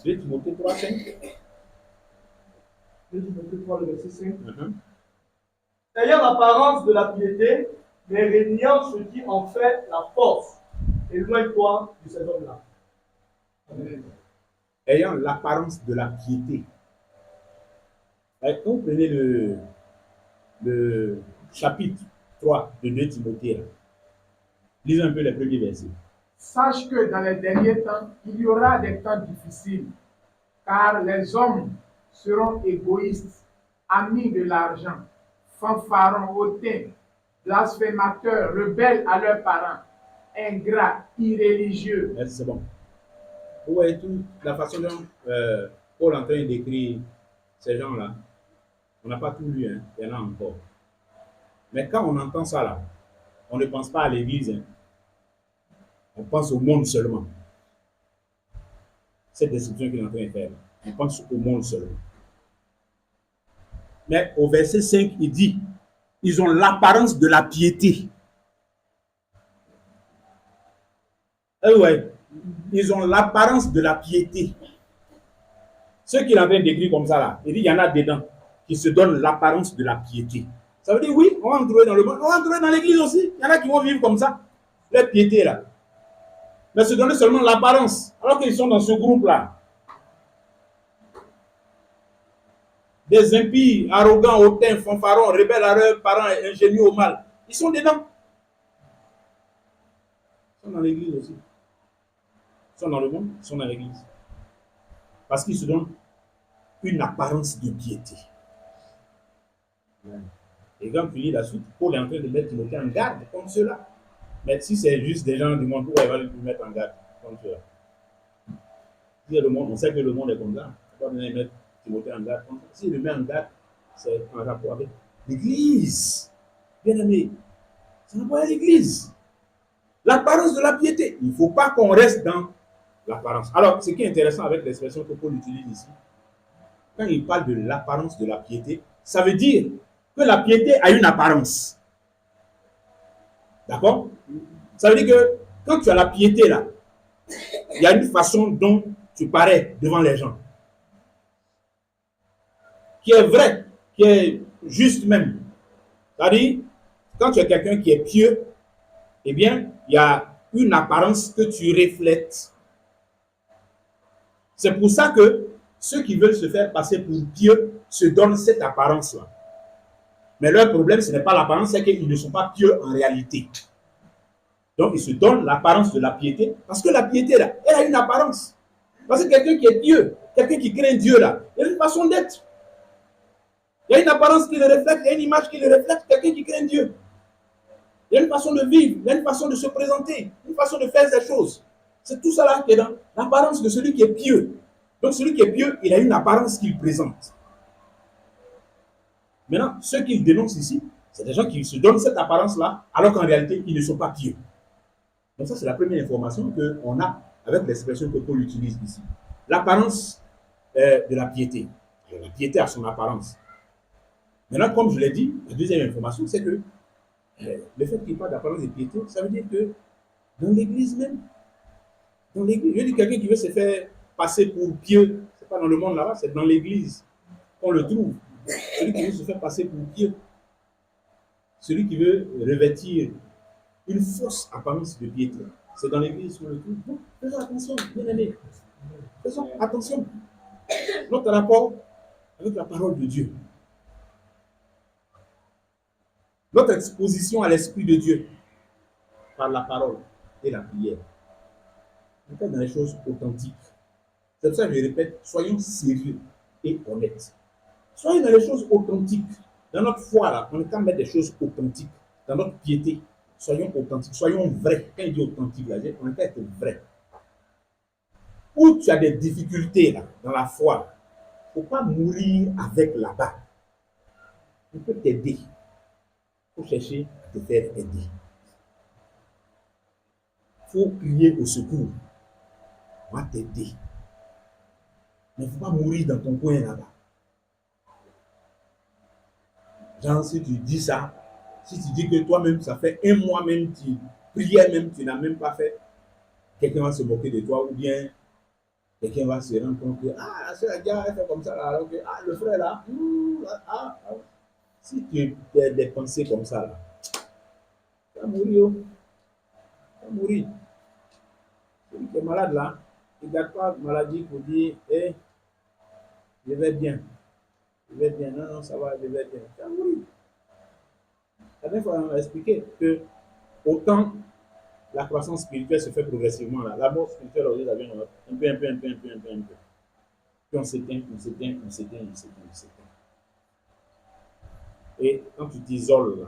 2 Timothée 3,5. 2 Timothée 3, le verset 5. Ayant l'apparence de la piété, mais régnant ce qui en fait la force. Éloigne-toi de ces hommes-là. Ayant l'apparence de la piété. Quand vous prenez le chapitre 3 de 2 Timothée, là, lisez un peu les premiers versets. Sache que dans les derniers temps, il y aura des temps difficiles, car les hommes seront égoïstes, amis de l'argent, fanfarons, hautains, blasphémateurs, rebelles à leurs parents, ingrats, irréligieux. Merci, c'est bon. Vous voyez toute la façon dont Paul est en train d'écrire ces gens-là. On n'a pas tout lu, hein. Il y en a encore. Mais quand on entend ça là, on ne pense pas à l'église. Hein. On pense au monde seulement. Cette description qu'il est en train de faire, on pense au monde seulement. Mais au verset 5, il dit, ils ont l'apparence de la piété. Ouais, ils ont l'apparence de la piété. Ce qu'il est en train d'écrire comme ça là, il dit, il y en a dedans qui se donnent l'apparence de la piété. Ça veut dire, oui, on va en trouver dans le monde, on va en trouver dans l'église aussi. Il y en a qui vont vivre comme ça, la piété là. Mais se donner seulement l'apparence, alors qu'ils sont dans ce groupe-là. Des impies, arrogants, hautains, fanfarons, rebelles à leurs parents, ingénieux au mal. Ils sont dedans. Ils sont dans l'église aussi. Ils sont dans le monde, ils sont dans l'église. Parce qu'ils se donnent une apparence de piété. Et quand tu lis la suite, Paul est en train de mettre Timothée en garde contre cela. Mais si c'est juste des gens du monde, pourquoi il va lui mettre en garde contre cela? Si le monde, on sait que le monde est comme ça. On ne va pas mettre Timothée en garde contre ça. S'il le met en garde, c'est en rapport avec l'église. Bien aimé, c'est en rapport avec l'église. L'apparence de la piété. Il ne faut pas qu'on reste dans l'apparence. Alors, ce qui est intéressant avec l'expression que Paul utilise ici, quand il parle de l'apparence de la piété, ça veut dire que la piété a une apparence. D'accord? Ça veut dire que quand tu as la piété là, il y a une façon dont tu parais devant les gens. Qui est vrai, qui est juste même. C'est-à-dire, quand tu es quelqu'un qui est pieux, eh bien, il y a une apparence que tu reflètes. C'est pour ça que ceux qui veulent se faire passer pour pieux se donnent cette apparence-là. Mais leur problème, ce n'est pas l'apparence, c'est qu'ils ne sont pas pieux en réalité. Donc, ils se donnent l'apparence de la piété, parce que la piété, là, elle a une apparence. Parce que quelqu'un qui est pieux, quelqu'un qui craint Dieu, là, il a une façon d'être. Il y a une apparence qui le reflète, il y a une image qui le reflète, quelqu'un qui craint Dieu. Il y a une façon de vivre, il y a une façon de se présenter, une façon de faire des choses. C'est tout ça là qui est dans l'apparence de celui qui est pieux. Donc, celui qui est pieux, il a une apparence qu'il présente. Maintenant, ceux qu'il dénonce ici, c'est des gens qui se donnent cette apparence-là, alors qu'en réalité, ils ne sont pas pieux. Donc ça, c'est la première information qu'on a avec l'expression que Paul utilise ici. L'apparence de la piété. La piété a son apparence. Maintenant, comme je l'ai dit, la deuxième information, c'est que le fait qu'il n'y ait pas d'apparence de piété, ça veut dire que dans l'église même, dans l'église, je dis quelqu'un qui veut se faire passer pour pieux, c'est pas dans le monde là-bas, c'est dans l'église qu'on le trouve. Celui qui veut se faire passer pour pieux, celui qui veut revêtir une fausse apparence de piété, c'est dans l'église qu'on le trouve. Donc, faisons attention, bien aimés. Faisons attention. Notre rapport avec la parole de Dieu. Notre exposition à l'Esprit de Dieu par la parole et la prière. On fait dans les choses authentiques. C'est pour ça que je répète, soyons sérieux et honnêtes. Soyons dans les choses authentiques. Dans notre foi, là, on est qu'à mettre des choses authentiques. Dans notre piété, soyons authentiques, soyons vrais. Quand il dit authentique, là, on est qu'à être vrai. Où tu as des difficultés là, dans la foi, il ne faut pas mourir avec là-bas. On peut t'aider. Il faut chercher à te faire aider. Il faut crier au secours. On va t'aider. Mais il ne faut pas mourir dans ton coin là-bas. Genre, si tu dis ça, si tu dis que toi-même, ça fait un mois même, tu priais même, tu n'as même pas fait, quelqu'un va se moquer de toi ou bien quelqu'un va se rendre compte que ah, la sœur Adia, elle fait comme ça, là, alors que ah, le frère là, si tu as des pensées comme ça, là, tu vas mourir. Tu vas mourir. Celui qui est malade là, il ne garde pas de maladie pour dire hey, je vais bien. Je vais bien. Non, non, ça va, je vais bien. Tu vas mourir. La dernière fois, on a expliqué que autant la croissance spirituelle se fait progressivement, là, la mort spirituelle, au lieu d'aller un peu. Puis on s'éteint. Et quand tu t'isoles,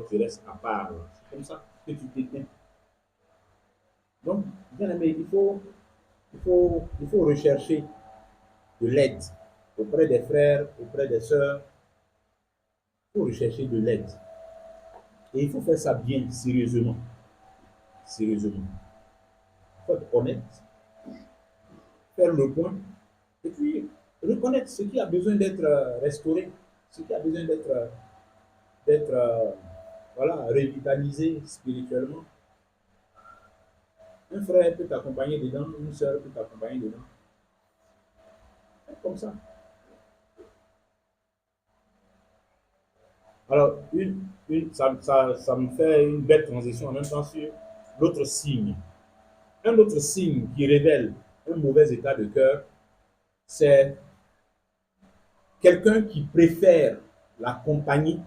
tu restes à part. C'est comme ça que tu t'éteins. Donc, bien aimé, il faut rechercher de l'aide auprès des frères, auprès des sœurs. Il faut rechercher de l'aide. Et il faut faire ça bien, sérieusement. Sérieusement. Il faut être honnête, faire le point, et puis reconnaître ce qui a besoin d'être restauré, ce qui a besoin d'être voilà, revitalisé spirituellement. Un frère peut t'accompagner dedans, une sœur peut t'accompagner dedans. C'est comme ça. Alors, ça me fait une belle transition en même temps sur l'autre signe. Un autre signe qui révèle un mauvais état de cœur, c'est quelqu'un qui préfère la compagnie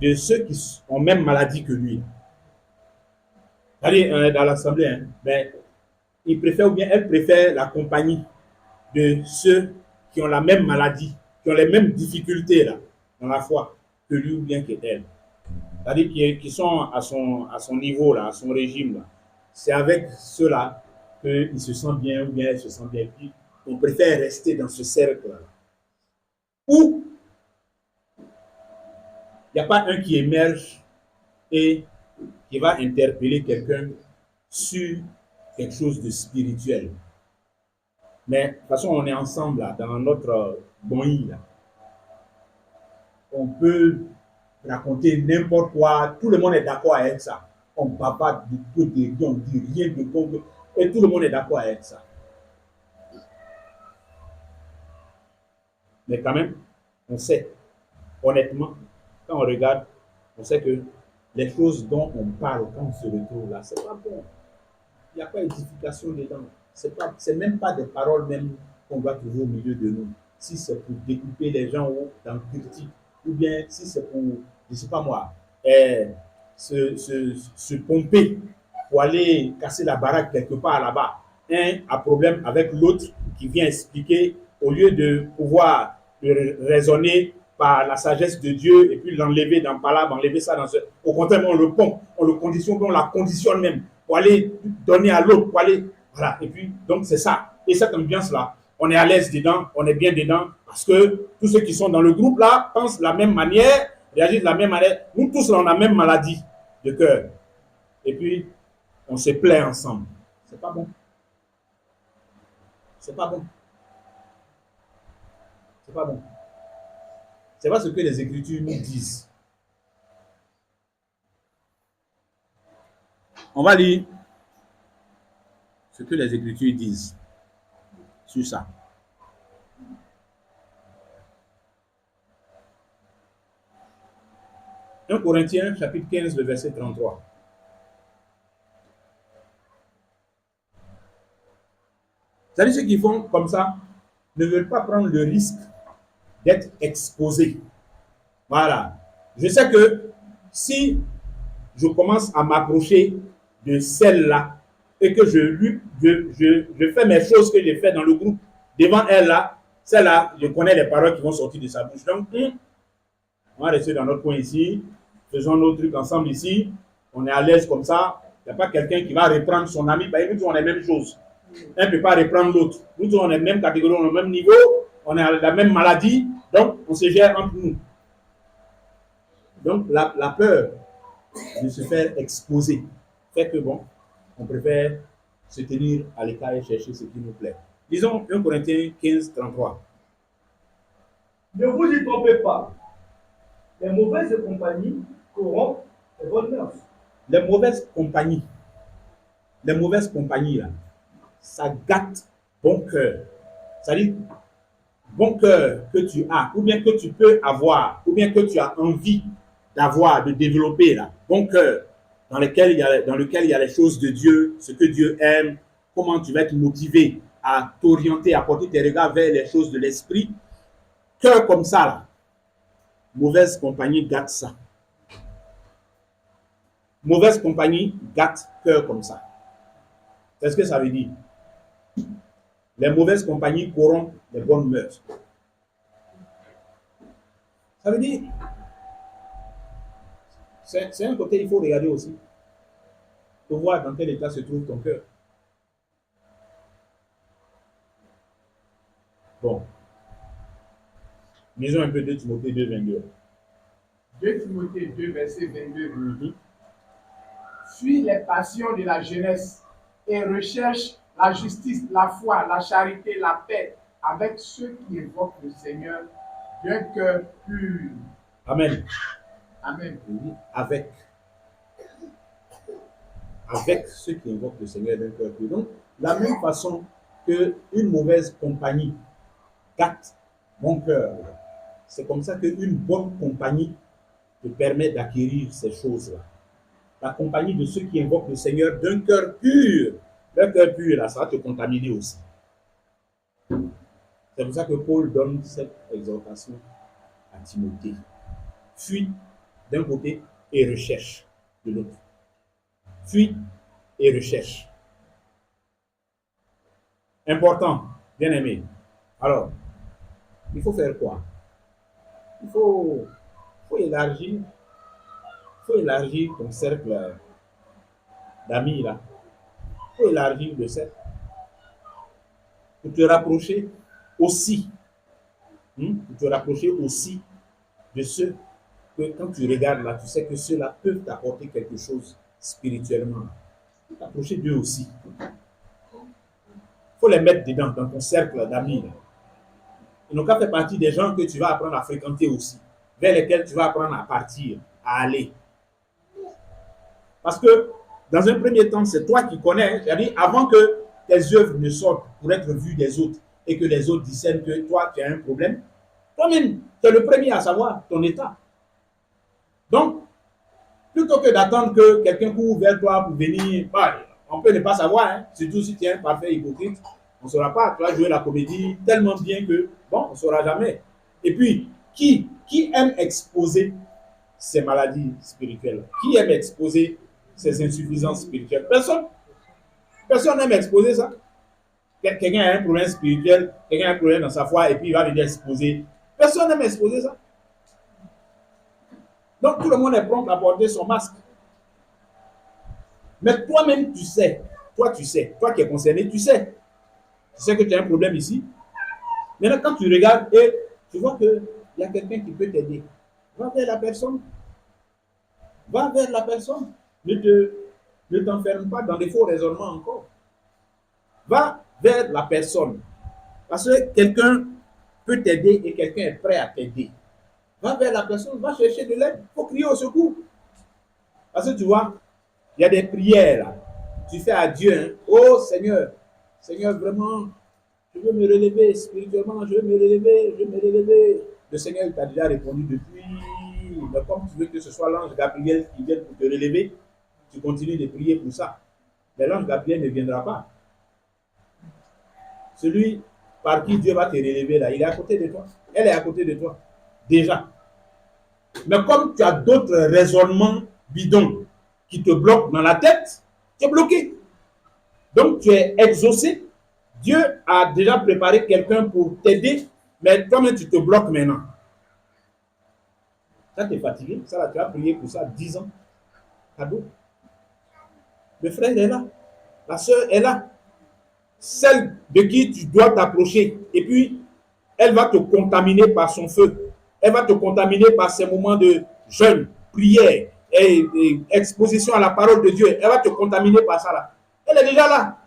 de ceux qui ont même maladie que lui. C'est-à-dire, dans l'assemblée, hein, ben, il préfère ou bien elle préfère la compagnie de ceux qui ont la même maladie, qui ont les mêmes difficultés là, dans la foi que lui ou bien qu'elle. C'est-à-dire qui sont à son niveau, là, à son régime. Là. C'est avec ceux-là qu'il se sent bien ou bien elle se sent bien. Puis on préfère rester dans ce cercle-là. Où il n'y a pas un qui émerge et qui va interpeller quelqu'un sur quelque chose de spirituel. Mais de toute façon, on est ensemble là, dans notre bonheur là. On peut raconter n'importe quoi, tout le monde est d'accord avec ça. On ne parle pas de tout, on ne dit rien de bon, et tout le monde est d'accord avec ça. Mais quand même, on sait, honnêtement, quand on regarde, on sait que les choses dont on parle quand on se retrouve là, c'est pas bon. Il n'y a pas d'édification dedans. C'est même pas des paroles même qu'on doit trouver au milieu de nous. Si c'est pour découper les gens dans le critique, ou bien si c'est pour, je ne sais pas moi, se pomper pour aller casser la baraque quelque part là-bas. Un a problème avec l'autre qui vient expliquer au lieu de pouvoir raisonner par la sagesse de Dieu et puis l'enlever dans palabre, enlever ça dans ce... Au contraire, on le pompe, on le conditionne, on la conditionne même pour aller donner à l'autre, pour aller... Voilà, et puis, donc c'est ça. Et cette ambiance-là, on est à l'aise dedans, on est bien dedans, parce que tous ceux qui sont dans le groupe là pensent de la même manière, réagissent de la même manière. Nous tous là, on a la même maladie de cœur. Et puis, on se plaît ensemble. C'est pas bon. C'est pas bon. C'est pas bon. C'est pas ce que les Écritures nous disent. On va lire ce que les Écritures disent sur ça. 1 Corinthiens, chapitre 15, le verset 33. C'est-à-dire ceux qui font comme ça ne veulent pas prendre le risque d'être exposés. Voilà. Je sais que si je commence à m'approcher de celle-là et que je fais mes choses que j'ai fait dans le groupe devant elle là, celle-là, je connais les paroles qui vont sortir de sa bouche. Donc, on va rester dans notre coin ici, faisons nos trucs ensemble ici, on est à l'aise comme ça. Il n'y a pas quelqu'un qui va reprendre son ami, parce que nous, on est les mêmes choses. Un ne peut pas reprendre l'autre. Nous, on est la même catégorie, on est au même niveau, on a la même maladie, donc on se gère entre nous. Donc, la peur de se faire exposer fait que, bon, on préfère se tenir à l'écart et chercher ce qui nous plaît. Disons 1 Corinthiens 15, 33. Ne vous y trompez pas. Les mauvaises compagnies corrompent les bonnes mœurs. Les mauvaises compagnies, là, ça gâte bon cœur. C'est-à-dire, bon cœur que tu as, ou bien que tu peux avoir, ou bien que tu as envie d'avoir, de développer, là, bon cœur, dans lequel il y a les choses de Dieu, ce que Dieu aime, comment tu vas être motivé à t'orienter, à porter tes regards vers les choses de l'esprit. Cœur comme ça, là, mauvaise compagnie gâte ça. Mauvaise compagnie gâte cœur comme ça. C'est ce que ça veut dire. Les mauvaises compagnies corrompent les bonnes mœurs. Ça veut dire, c'est un côté, il faut regarder aussi, pour voir dans quel état se trouve ton cœur. Bon. Lisons un peu 2 Timothée 2, 22. 2 Timothée 2, verset 22. Fuis les passions de la jeunesse et recherche la justice, la foi, la charité, la paix avec ceux qui invoquent le Seigneur d'un cœur pur. Amen. Amen. Oui, avec ceux qui invoquent le Seigneur d'un cœur pur. Donc, la même façon qu'une mauvaise compagnie gâte mon cœur, c'est comme ça qu'une bonne compagnie te permet d'acquérir ces choses-là. La compagnie de ceux qui invoquent le Seigneur d'un cœur pur. Le cœur pur, là, ça va te contaminer aussi. C'est pour ça que Paul donne cette exhortation à Timothée. Fuis d'un côté et recherche de l'autre. Fuis et recherche. Important, bien aimé. Alors, il faut faire quoi? Il faut élargir ton cercle d'amis là. Il faut élargir le cercle. Pour te rapprocher aussi. Pour te rapprocher aussi de ceux que quand tu regardes là, tu sais que ceux-là peuvent t'apporter quelque chose spirituellement. Il faut t'approcher d'eux aussi. Il faut les mettre dedans, dans ton cercle d'amis. Ils n'ont qu'à faire partie des gens que tu vas apprendre à fréquenter aussi, vers lesquels tu vas apprendre à partir, à aller. Parce que, dans un premier temps, c'est toi qui connais, c'est-à-dire avant que tes œuvres ne sortent pour être vues des autres et que les autres discernent que toi, tu as un problème, toi-même, tu es le premier à savoir ton état. Donc, plutôt que d'attendre que quelqu'un court vers toi pour venir, on peut ne pas savoir, hein, surtout si tu es un parfait hypocrite, on ne saura pas, tu vas jouer la comédie tellement bien que, bon, on ne saura jamais. Et puis, qui aime exposer ses maladies spirituelles? Qui aime exposer ses insuffisances spirituelles? Personne. Personne n'aime exposer ça. Quelqu'un a un problème spirituel, quelqu'un a un problème dans sa foi et puis il va venir exposer. Personne n'aime exposer ça. Donc tout le monde est prompt à porter son masque. Mais toi-même, tu sais, toi qui es concerné, tu sais que tu as un problème ici. Maintenant, quand tu regardes et tu vois qu'il y a quelqu'un qui peut t'aider, va vers la personne. Va vers la personne. Ne t'enferme pas dans des faux raisonnements encore. Va vers la personne. Parce que quelqu'un peut t'aider et quelqu'un est prêt à t'aider, va vers la personne, va chercher de l'aide. Il faut crier au secours. Parce que tu vois, il y a des prières là. Tu fais à Dieu, hein. Oh Seigneur, Seigneur, vraiment, je veux me relever spirituellement, je veux me relever, je veux me relever. Le Seigneur t'a déjà répondu depuis. Mais comme tu veux que ce soit l'ange Gabriel qui vienne pour te relever, tu continues de prier pour ça. Mais l'ange Gabriel ne viendra pas. Celui par qui Dieu va te relever là, il est à côté de toi. Elle est à côté de toi. Déjà. Mais comme tu as d'autres raisonnements bidons qui te bloquent dans la tête, tu es bloqué. Donc tu es exaucé. Dieu a déjà préparé quelqu'un pour t'aider, mais toi-même tu te bloques maintenant. Ça, tu es fatigué. Ça, là, tu as prié pour ça 10 ans. Cadeau. Le frère est là. La soeur est là. Celle de qui tu dois t'approcher. Et puis, elle va te contaminer par son feu. Elle va te contaminer par ses moments de jeûne, prière et exposition à la parole de Dieu. Elle va te contaminer par ça là. Elle est déjà là.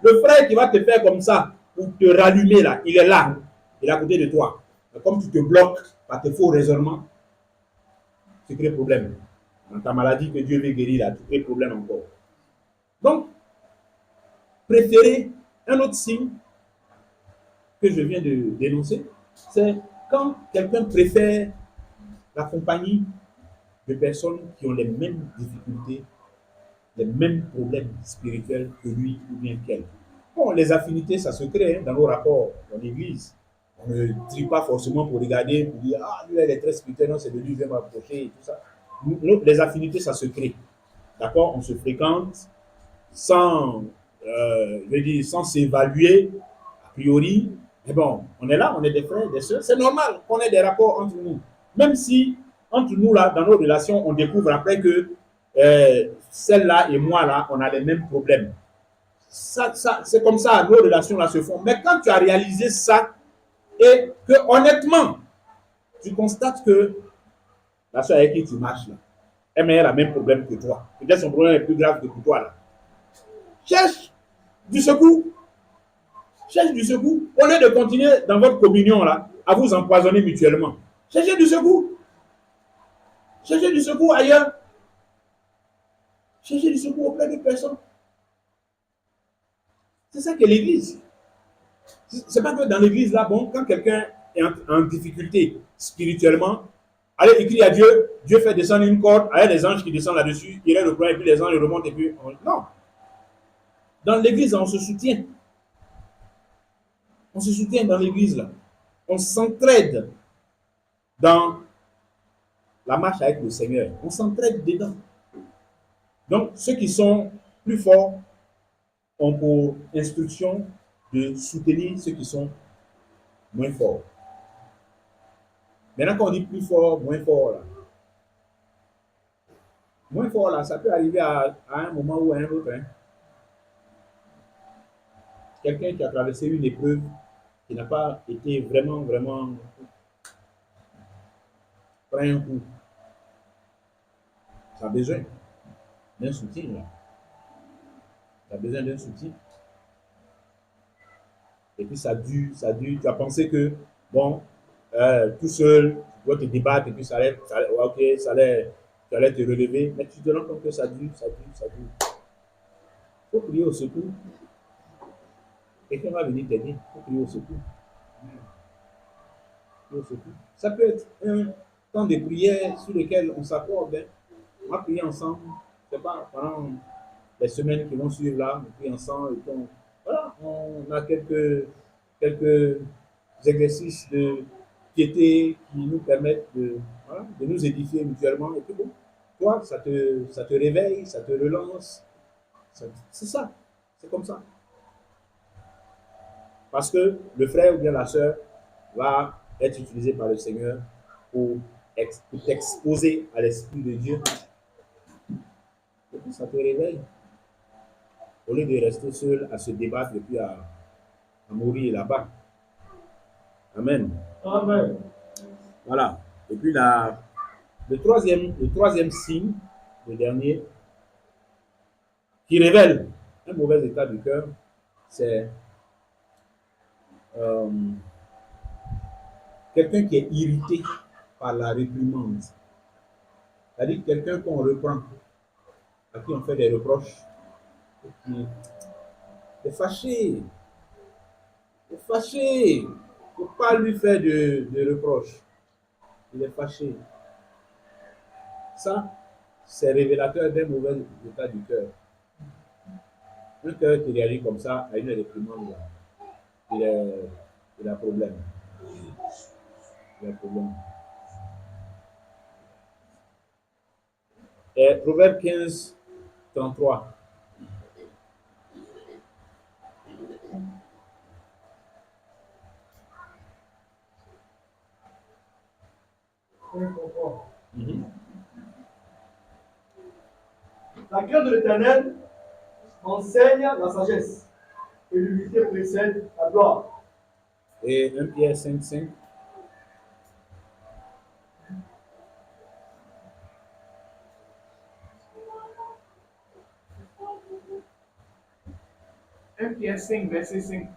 Le frère qui va te faire comme ça pour te rallumer là, il est là. Il est à côté de toi. Mais comme tu te bloques par tes faux raisonnements, tu crées problème. Dans ta maladie que Dieu veut guérir là, tu crées problème encore. Donc, préférez un autre signe que je viens de dénoncer, c'est quand quelqu'un préfère la compagnie de personnes qui ont les mêmes difficultés, les mêmes problèmes spirituels que lui ou bien qu'elle. Bon, les affinités, ça se crée hein, dans nos rapports dans l'Église. On ne trie pas forcément pour regarder, pour dire, ah, lui, elle est très spirituelle, non, c'est de lui, je vais m'approcher et tout ça. Nous, les affinités, ça se crée. D'accord? On se fréquente sans, je veux dire, sans s'évaluer, a priori. Mais bon, on est là, on est des frères, des sœurs. C'est normal qu'on ait des rapports entre nous. Même si, entre nous, là, dans nos relations, on découvre après que celle-là et moi, là, on a les mêmes problèmes. C'est comme ça, nos relations, là, se font. Mais quand tu as réalisé ça, et que, honnêtement, tu constates que la soeur avec qui tu marches, là, elle a le même problème que toi. Peut-être son problème est plus grave que pour toi, là. Cherche du secours. Cherche du secours. Au lieu de continuer dans votre communion là, à vous empoisonner mutuellement. Cherchez du secours. Cherchez du secours ailleurs. Cherchez du secours auprès de personnes. C'est ça qu'est l'église. C'est pas que dans l'église là, bon, quand quelqu'un est en difficulté spirituellement, allez, il crie à Dieu, Dieu fait descendre une corde, il y a des anges qui descendent là-dessus, il est le problème, et puis les anges remontent, et puis. Non. Dans l'église, on se soutient. On se soutient dans l'église là. On s'entraide dans la marche avec le Seigneur. On s'entraide dedans. Donc, ceux qui sont plus forts ont pour instruction de soutenir ceux qui sont moins forts. Maintenant, quand on dit plus fort, moins fort là, ça peut arriver à un moment ou à un autre. Hein. Quelqu'un qui a traversé une épreuve qui n'a pas été vraiment prend un coup. Ça a besoin d'un soutien. Là. Ça a besoin d'un soutien. Et puis ça dure. Tu as pensé que, bon, tout seul, tu dois te débattre et puis ça allait tu allais te relever. Mais tu te rends compte que ça dure. Il faut prier au secours. Quelqu'un va venir t'aider. Il faut prier au secours. Ça peut être un temps de prière sur lequel on s'accorde. Hein. On va prier ensemble. Je ne sais pas, pendant les semaines qui vont suivre là, on prie ensemble. Et voilà, on a quelques exercices de piété qui nous permettent voilà, de nous édifier mutuellement. Et puis bon, toi, ça te réveille, ça te relance. C'est ça. C'est comme ça. Parce que le frère ou bien la sœur va être utilisé par le Seigneur pour t'exposer à l'Esprit de Dieu. Et puis ça te réveille. Au lieu de rester seul à se débattre et puis à mourir là-bas. Amen. Amen. Voilà. Et puis le troisième signe, le dernier, qui révèle un mauvais état du cœur, c'est quelqu'un qui est irrité par la réprimande. C'est-à-dire quelqu'un qu'on reprend, à qui on fait des reproches, et qui est fâché. Il est fâché. Il ne faut pas lui faire de reproches. Il est fâché. Ça, c'est révélateur d'un mauvais état du cœur. Un cœur qui réagit comme ça à une réprimande, il a problème. Il a problème. Et Proverbe 15, 33. La crainte de l'Éternel enseigne la sagesse, et l'humilité précède la gloire. Et 1 Pierre 5, 5. Pierre 5, verset 5.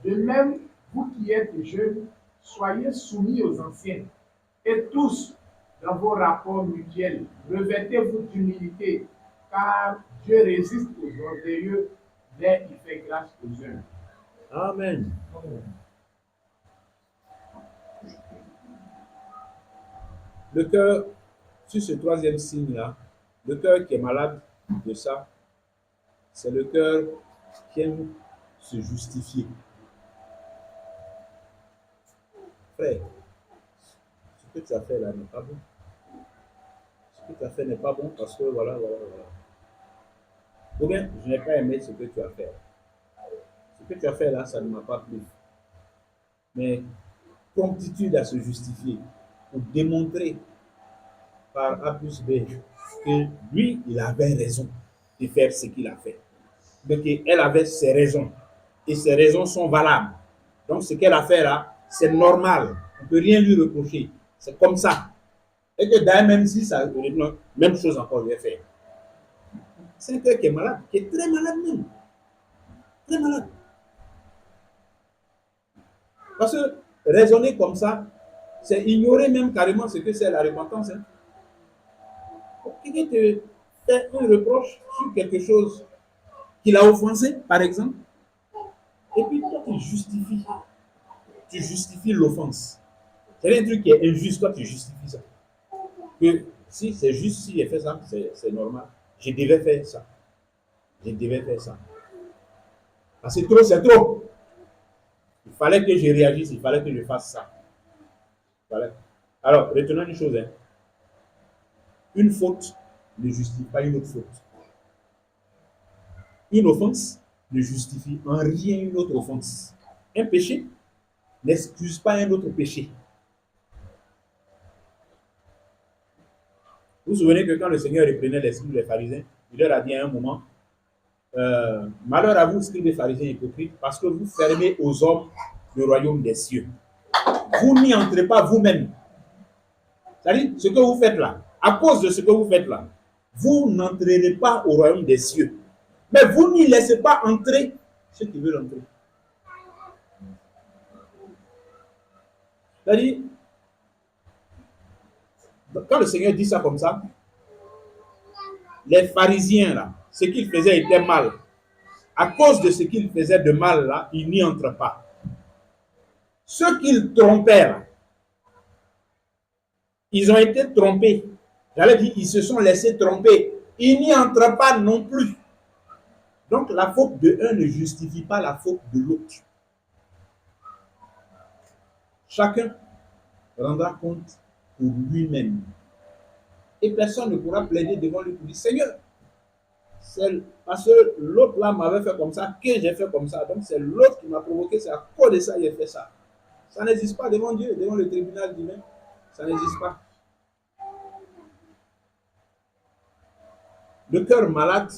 De même, vous qui êtes jeunes, soyez soumis aux anciens, et tous, dans vos rapports mutuels, revêtez-vous d'humilité, car Dieu résiste aux orgueilleux, mais il fait grâce aux humbles. Amen. Le cœur, sur ce troisième signe-là, le cœur qui est malade de ça, c'est le cœur qui aime se justifier. Frère, ce que tu as fait là n'est pas bon. Ce que tu as fait n'est pas bon parce que voilà. Ou bien, je n'ai pas aimé ce que tu as fait. Ce que tu as fait là, ça ne m'a pas plu. Mais promptitude à se justifier pour démontrer par A plus B que lui, il avait raison de faire ce qu'il a fait. Donc, elle avait ses raisons. Et ses raisons sont valables. Donc, ce qu'elle a fait là, c'est normal. On ne peut rien lui reprocher. C'est comme ça. Et que d'ailleurs, même si ça, même chose encore lui est fait. C'est un cœur qui est malade, qui est très malade même. Très malade. Parce que raisonner comme ça, c'est ignorer même carrément ce que c'est la repentance. Hein. Quelqu'un te fait un reproche sur quelque chose qu'il a offensé, par exemple, et puis toi, tu justifies l'offense. C'est un truc qui est injuste, toi, tu justifies ça. Que si c'est juste, s'il a fait ça, c'est normal. Je devais faire ça. Je devais faire ça. Parce que trop, c'est trop. Il fallait que je réagisse, il fallait que je fasse ça. Alors, retenons une chose. Hein. Une faute ne justifie pas une autre faute. Une offense ne justifie en rien une autre offense. Un péché n'excuse pas un autre péché. Vous vous souvenez que quand le Seigneur reprenait l'esprit des pharisiens, il leur a dit à un moment, malheur à vous, scribes et pharisiens hypocrites, parce que vous fermez aux hommes le royaume des cieux. Vous n'y entrez pas vous-même. C'est-à-dire, ce que vous faites là, à cause de ce que vous faites là, vous n'entrerez pas au royaume des cieux. Mais vous n'y laissez pas entrer ceux qui veulent entrer. C'est-à-dire, quand le Seigneur dit ça comme ça, les pharisiens là, ce qu'ils faisaient était mal. À cause de ce qu'ils faisaient de mal là, ils n'y entrent pas. Ceux qu'ils trompaient là, ils ont été trompés. J'allais dire, ils se sont laissés tromper. Ils n'y entrent pas non plus. Donc la faute de un ne justifie pas la faute de l'autre. Chacun rendra compte pour lui-même. Et personne ne pourra plaider devant lui pour dire, Seigneur, c'est parce que l'autre là m'avait fait comme ça, que j'ai fait comme ça. Donc c'est l'autre qui m'a provoqué, c'est à cause de ça qu'il a fait ça. Ça n'existe pas devant Dieu, devant le tribunal divin. Ça n'existe pas. Le cœur malade,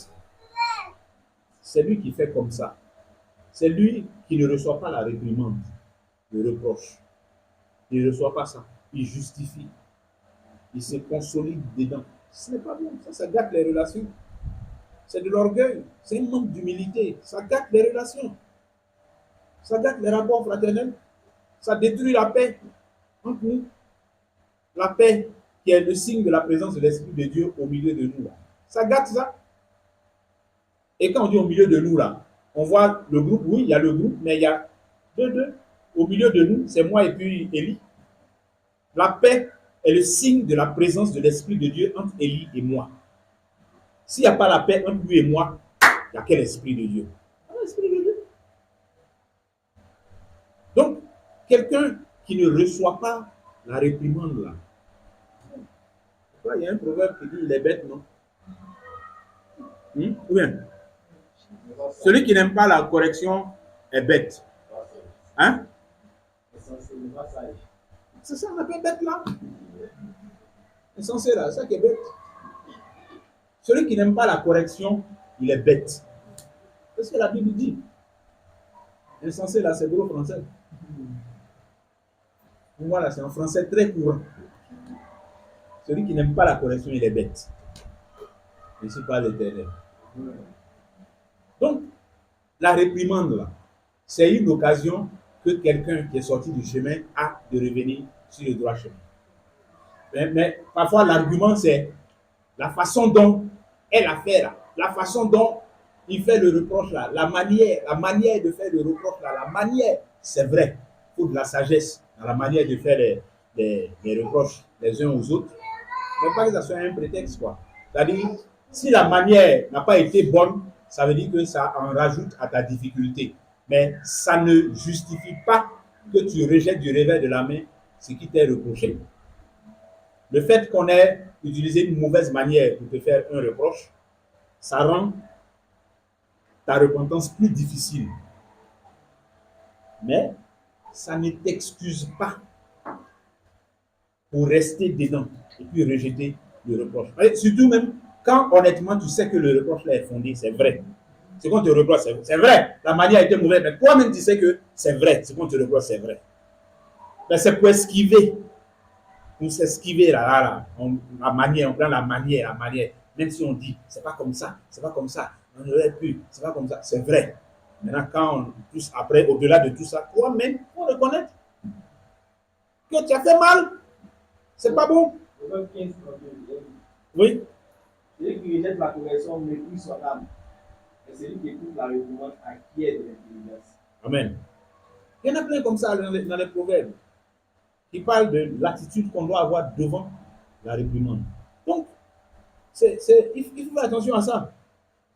c'est lui qui fait comme ça. C'est lui qui ne reçoit pas la réprimande, le reproche. Il ne reçoit pas ça. Il justifie. Il se consolide dedans. Ce n'est pas bon. Ça gâte les relations. C'est de l'orgueil. C'est un manque d'humilité. Ça gâte les relations. Ça gâte les rapports fraternels. Ça détruit la paix entre nous. La paix qui est le signe de la présence de l'Esprit de Dieu au milieu de nous. Là. Ça gâte ça. Et quand on dit au milieu de nous, là, on voit le groupe, oui, il y a le groupe, mais il y a deux. Au milieu de nous, c'est moi et puis Élie. La paix est le signe de la présence de l'Esprit de Dieu entre Élie et moi. S'il n'y a pas la paix entre lui et moi, il n'y a quel Esprit de Dieu? L'Esprit de Dieu. Donc, quelqu'un qui ne reçoit pas la réprimande, là, il y a un proverbe qui dit il est bête, non? Ou bien, celui qui n'aime pas la correction est bête. Hein? C'est ça, on appelle bête là. Insensé là, c'est ça qui est bête. Celui qui n'aime pas la correction, il est bête. C'est ce que la Bible dit. Insensé là, c'est gros français. Voilà, c'est un français très courant. Celui qui n'aime pas la correction, il est bête. Je ne suis pas l'Éternel. Donc, la réprimande là, c'est une occasion que quelqu'un qui est sorti du chemin a de revenir sur le droit chemin. Mais parfois, l'argument, c'est la façon dont elle a fait là, la façon dont il fait le reproche là, la manière de faire le reproche là, la manière, c'est vrai, il faut de la sagesse dans la manière de faire les reproches les uns aux autres, mais pas que ça soit un prétexte quoi. C'est-à-dire, si la manière n'a pas été bonne, ça veut dire que ça en rajoute à ta difficulté. Mais ça ne justifie pas que tu rejettes du revers de la main ce qui t'est reproché. Le fait qu'on ait utilisé une mauvaise manière pour te faire un reproche, ça rend ta repentance plus difficile. Mais ça ne t'excuse pas pour rester dedans et puis rejeter le reproche. Et surtout même quand honnêtement tu sais que le reproche là est fondé, c'est vrai. Ce qu'on te reproche, c'est vrai. La manière a été mauvaise, mais toi-même tu sais que c'est vrai. Ce qu'on te reproche, c'est vrai. Mais c'est pour esquiver. Pour s'esquiver là. La manière, on prend la manière. Même si on dit, c'est pas comme ça, on aurait pu, c'est pas comme ça, c'est vrai. Maintenant, quand on touche après, au-delà de tout ça, toi-même, il faut reconnaître que tu as fait mal. C'est pas bon. Oui. Celui qui rejette la correction méprise son âme. Et celui qui écoute la réprimande acquiert de l'intelligence. Amen. Il y en a plein comme ça dans les proverbes qui parlent de l'attitude qu'on doit avoir devant la réprimande. Donc, il faut faire attention à ça.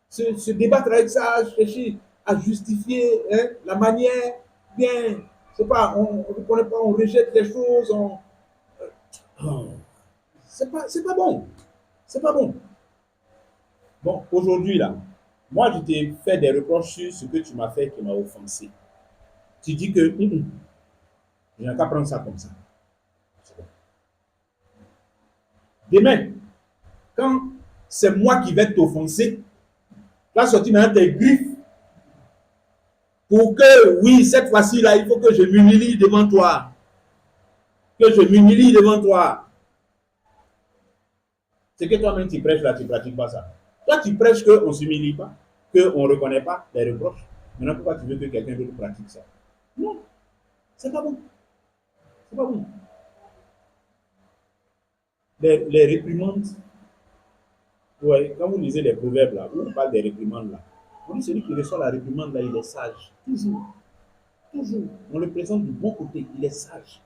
Se débattre avec ça, chercher à justifier la manière, bien, c'est pas, on ne connaît pas, on rejette les choses, c'est pas bon. C'est pas bon. Bon, aujourd'hui, là, moi, je t'ai fait des reproches sur ce que tu m'as fait qui m'a offensé. Tu dis que, je n'ai qu'à prendre ça comme ça. Demain, quand c'est moi qui vais t'offenser, tu vas sortir maintenant tes griffes pour que, oui, cette fois-ci, là, il faut que je m'humilie devant toi. Que je m'humilie devant toi. C'est que toi-même tu prêches là, tu ne pratiques pas ça. Toi, tu prêches qu'on ne s'humilie pas, qu'on ne reconnaît pas les reproches. Maintenant, pourquoi tu veux que quelqu'un d'autre pratique ça? Non, c'est pas bon. C'est pas bon. Les réprimandes, ouais, quand vous lisez les proverbes là, où on parle des réprimandes là, on dit celui qui reçoit la réprimande là, il est sage. Toujours. Toujours. On le présente du bon côté, il est sage.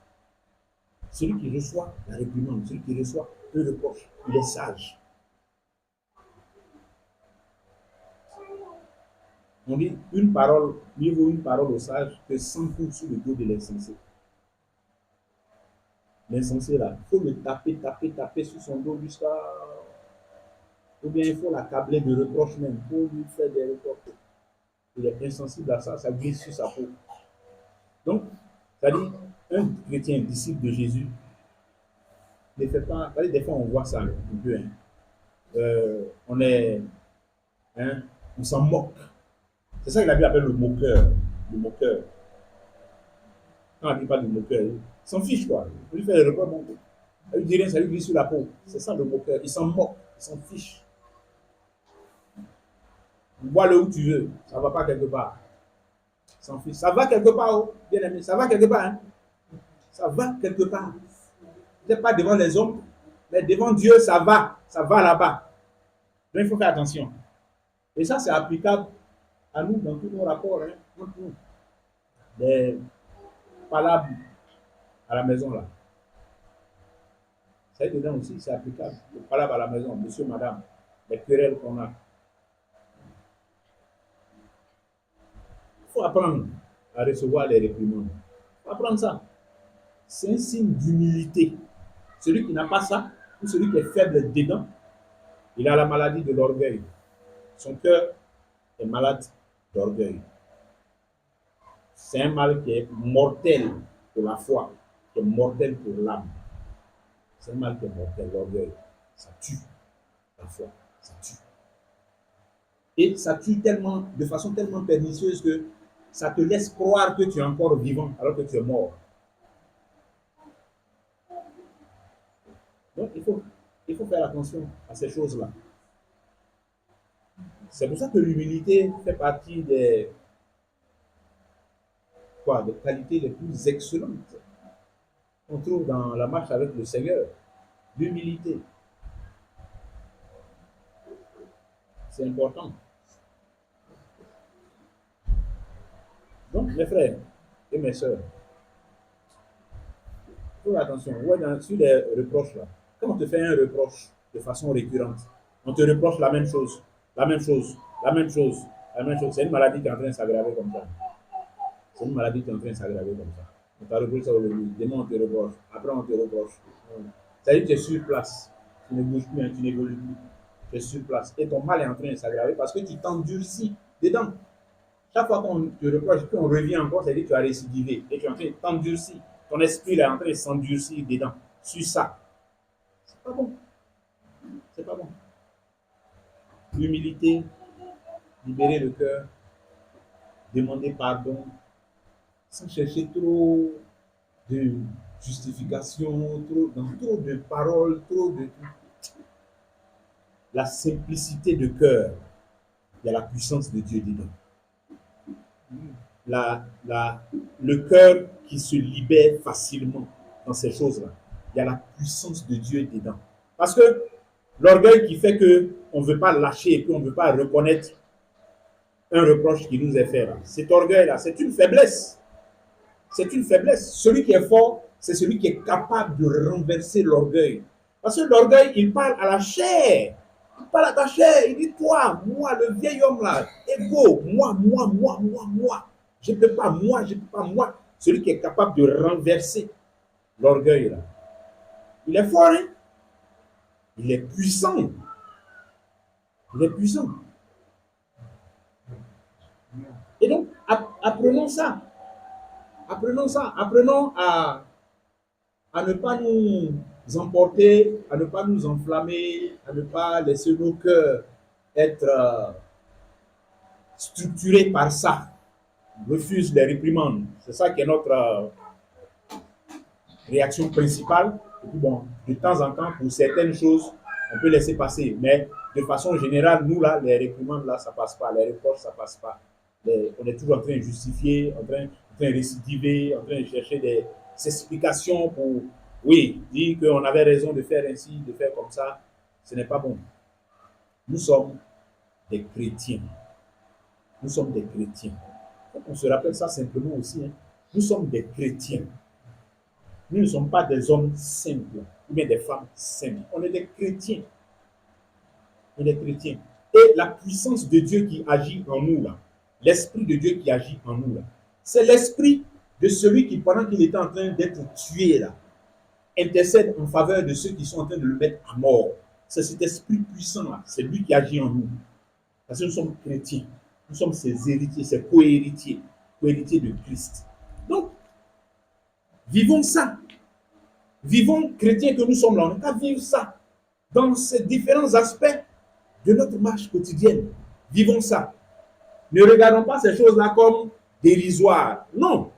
Celui qui reçoit la réprimande, celui qui reçoit le reproche, il est sage. On dit une parole, mieux vaut une parole au sage que 100 coups sur le dos de l'insensé. L'insensé là, il faut le taper sur son dos jusqu'à. Ou bien il faut l'accabler de reproches même, il faut lui faire des reproches. Il est insensible à ça, ça glisse sur sa peau. Donc, c'est-à-dire, un chrétien, disciple de Jésus, ne fait pas. Des fois on voit ça un peu. On s'en moque. C'est ça que la Bible appelle le moqueur. Le moqueur. Quand la Bible parle du moqueur, il s'en fiche quoi. Il peut lui faire le repas, bon. Ça lui dit rien, ça lui glisse sur la peau. C'est ça le moqueur. Il s'en moque, il s'en fiche. Vois-le où tu veux. Ça ne va pas quelque part. Il s'en fiche. Ça va quelque part, oh, bien aimé. Ça va quelque part. Hein? Ça va quelque part. Peut-être pas devant les hommes, mais devant Dieu, ça va là-bas. Donc il faut faire attention. Et ça, c'est applicable à nous dans tous nos rapports, hein, entre nous. Les palabres à la maison, là. Ça dedans aussi, c'est applicable. Les palabres à la maison, monsieur, madame, les querelles qu'on a. Il faut apprendre à recevoir les réprimandes. Il faut apprendre ça. C'est un signe d'humilité. Celui qui n'a pas ça, ou celui qui est faible dedans, il a la maladie de l'orgueil. Son cœur est malade d'orgueil. C'est un mal qui est mortel pour la foi, qui est mortel pour l'âme. C'est un mal qui est mortel, l'orgueil. Ça tue la foi, ça tue. Et ça tue tellement, de façon tellement pernicieuse que ça te laisse croire que tu es encore vivant alors que tu es mort. Donc il faut faire attention à ces choses-là. C'est pour ça que l'humilité fait partie des qualités les plus excellentes qu'on trouve dans la marche avec le Seigneur. L'humilité. C'est important. Donc, mes frères et mes sœurs, faites attention. Ouais, sur les reproches, là, quand on te fait un reproche de façon récurrente, on te reproche la même chose, la même chose, la même chose, la même chose. C'est une maladie qui est en train de s'aggraver comme ça. C'est une maladie qui est en train de s'aggraver comme ça. On t'a reproché ça aujourd'hui, demain on te reproche, après on te reproche. Ça veut dire que tu es sur place. Tu ne bouges plus, hein, tu n'évolues plus. Tu es sur place. Et ton mal est en train de s'aggraver parce que tu t'endurcis dedans. Chaque fois qu'on te reproche, puis on revient encore, ça veut dire que tu as récidivé. Et tu es en train de t'endurcir. Ton esprit est en train de s'endurcir dedans. Sur ça. C'est pas bon. C'est pas bon. L'humilité, libérer le cœur, demander pardon, sans chercher trop de justification, trop de paroles, trop de... La simplicité de cœur, il y a la puissance de Dieu dedans. Le cœur qui se libère facilement dans ces choses-là, il y a la puissance de Dieu dedans. Parce que l'orgueil qui fait qu'on ne veut pas lâcher et qu'on ne veut pas reconnaître un reproche qui nous est fait là, cet orgueil-là, c'est une faiblesse. C'est une faiblesse. Celui qui est fort, c'est celui qui est capable de renverser l'orgueil. Parce que l'orgueil, il parle à la chair. Il parle à ta chair. Il dit, toi, moi, le vieil homme là, égo, moi. Je ne peux pas, je ne peux pas, moi. Celui qui est capable de renverser l'orgueil là. Il est fort, hein? Il est puissant. Il est puissant. Et donc, apprenons ça. Apprenons ça. Apprenons à ne pas nous emporter, à ne pas nous enflammer, à ne pas laisser nos cœurs être structurés par ça. On refuse les réprimandes. C'est ça qui est notre réaction principale. Et puis bon, de temps en temps, pour certaines choses, on peut laisser passer. Mais de façon générale, nous là, les réprimandes là, ça passe pas. Les reproches, ça passe pas. On est toujours en train de justifier, en train de récidiver, en train de chercher des explications pour, oui, dire qu'on avait raison de faire ainsi, de faire comme ça. Ce n'est pas bon. Nous sommes des chrétiens. Nous sommes des chrétiens. On se rappelle ça simplement aussi. Hein. Nous sommes des chrétiens. Nous ne sommes pas des hommes simples, ou bien des femmes simples. On est des chrétiens. On est chrétiens. Et la puissance de Dieu qui agit en nous, là, l'Esprit de Dieu qui agit en nous, là, c'est l'esprit de celui qui, pendant qu'il était en train d'être tué, là, intercède en faveur de ceux qui sont en train de le mettre à mort. C'est cet esprit puissant-là, c'est lui qui agit en nous. Parce que nous sommes chrétiens. Nous sommes ses héritiers, ses co-héritiers de Christ. Donc, vivons ça. Vivons chrétiens que nous sommes là. On n'a qu'à vivre ça dans ces différents aspects de notre marche quotidienne. Vivons ça. Ne regardons pas ces choses-là comme dérisoires. Non.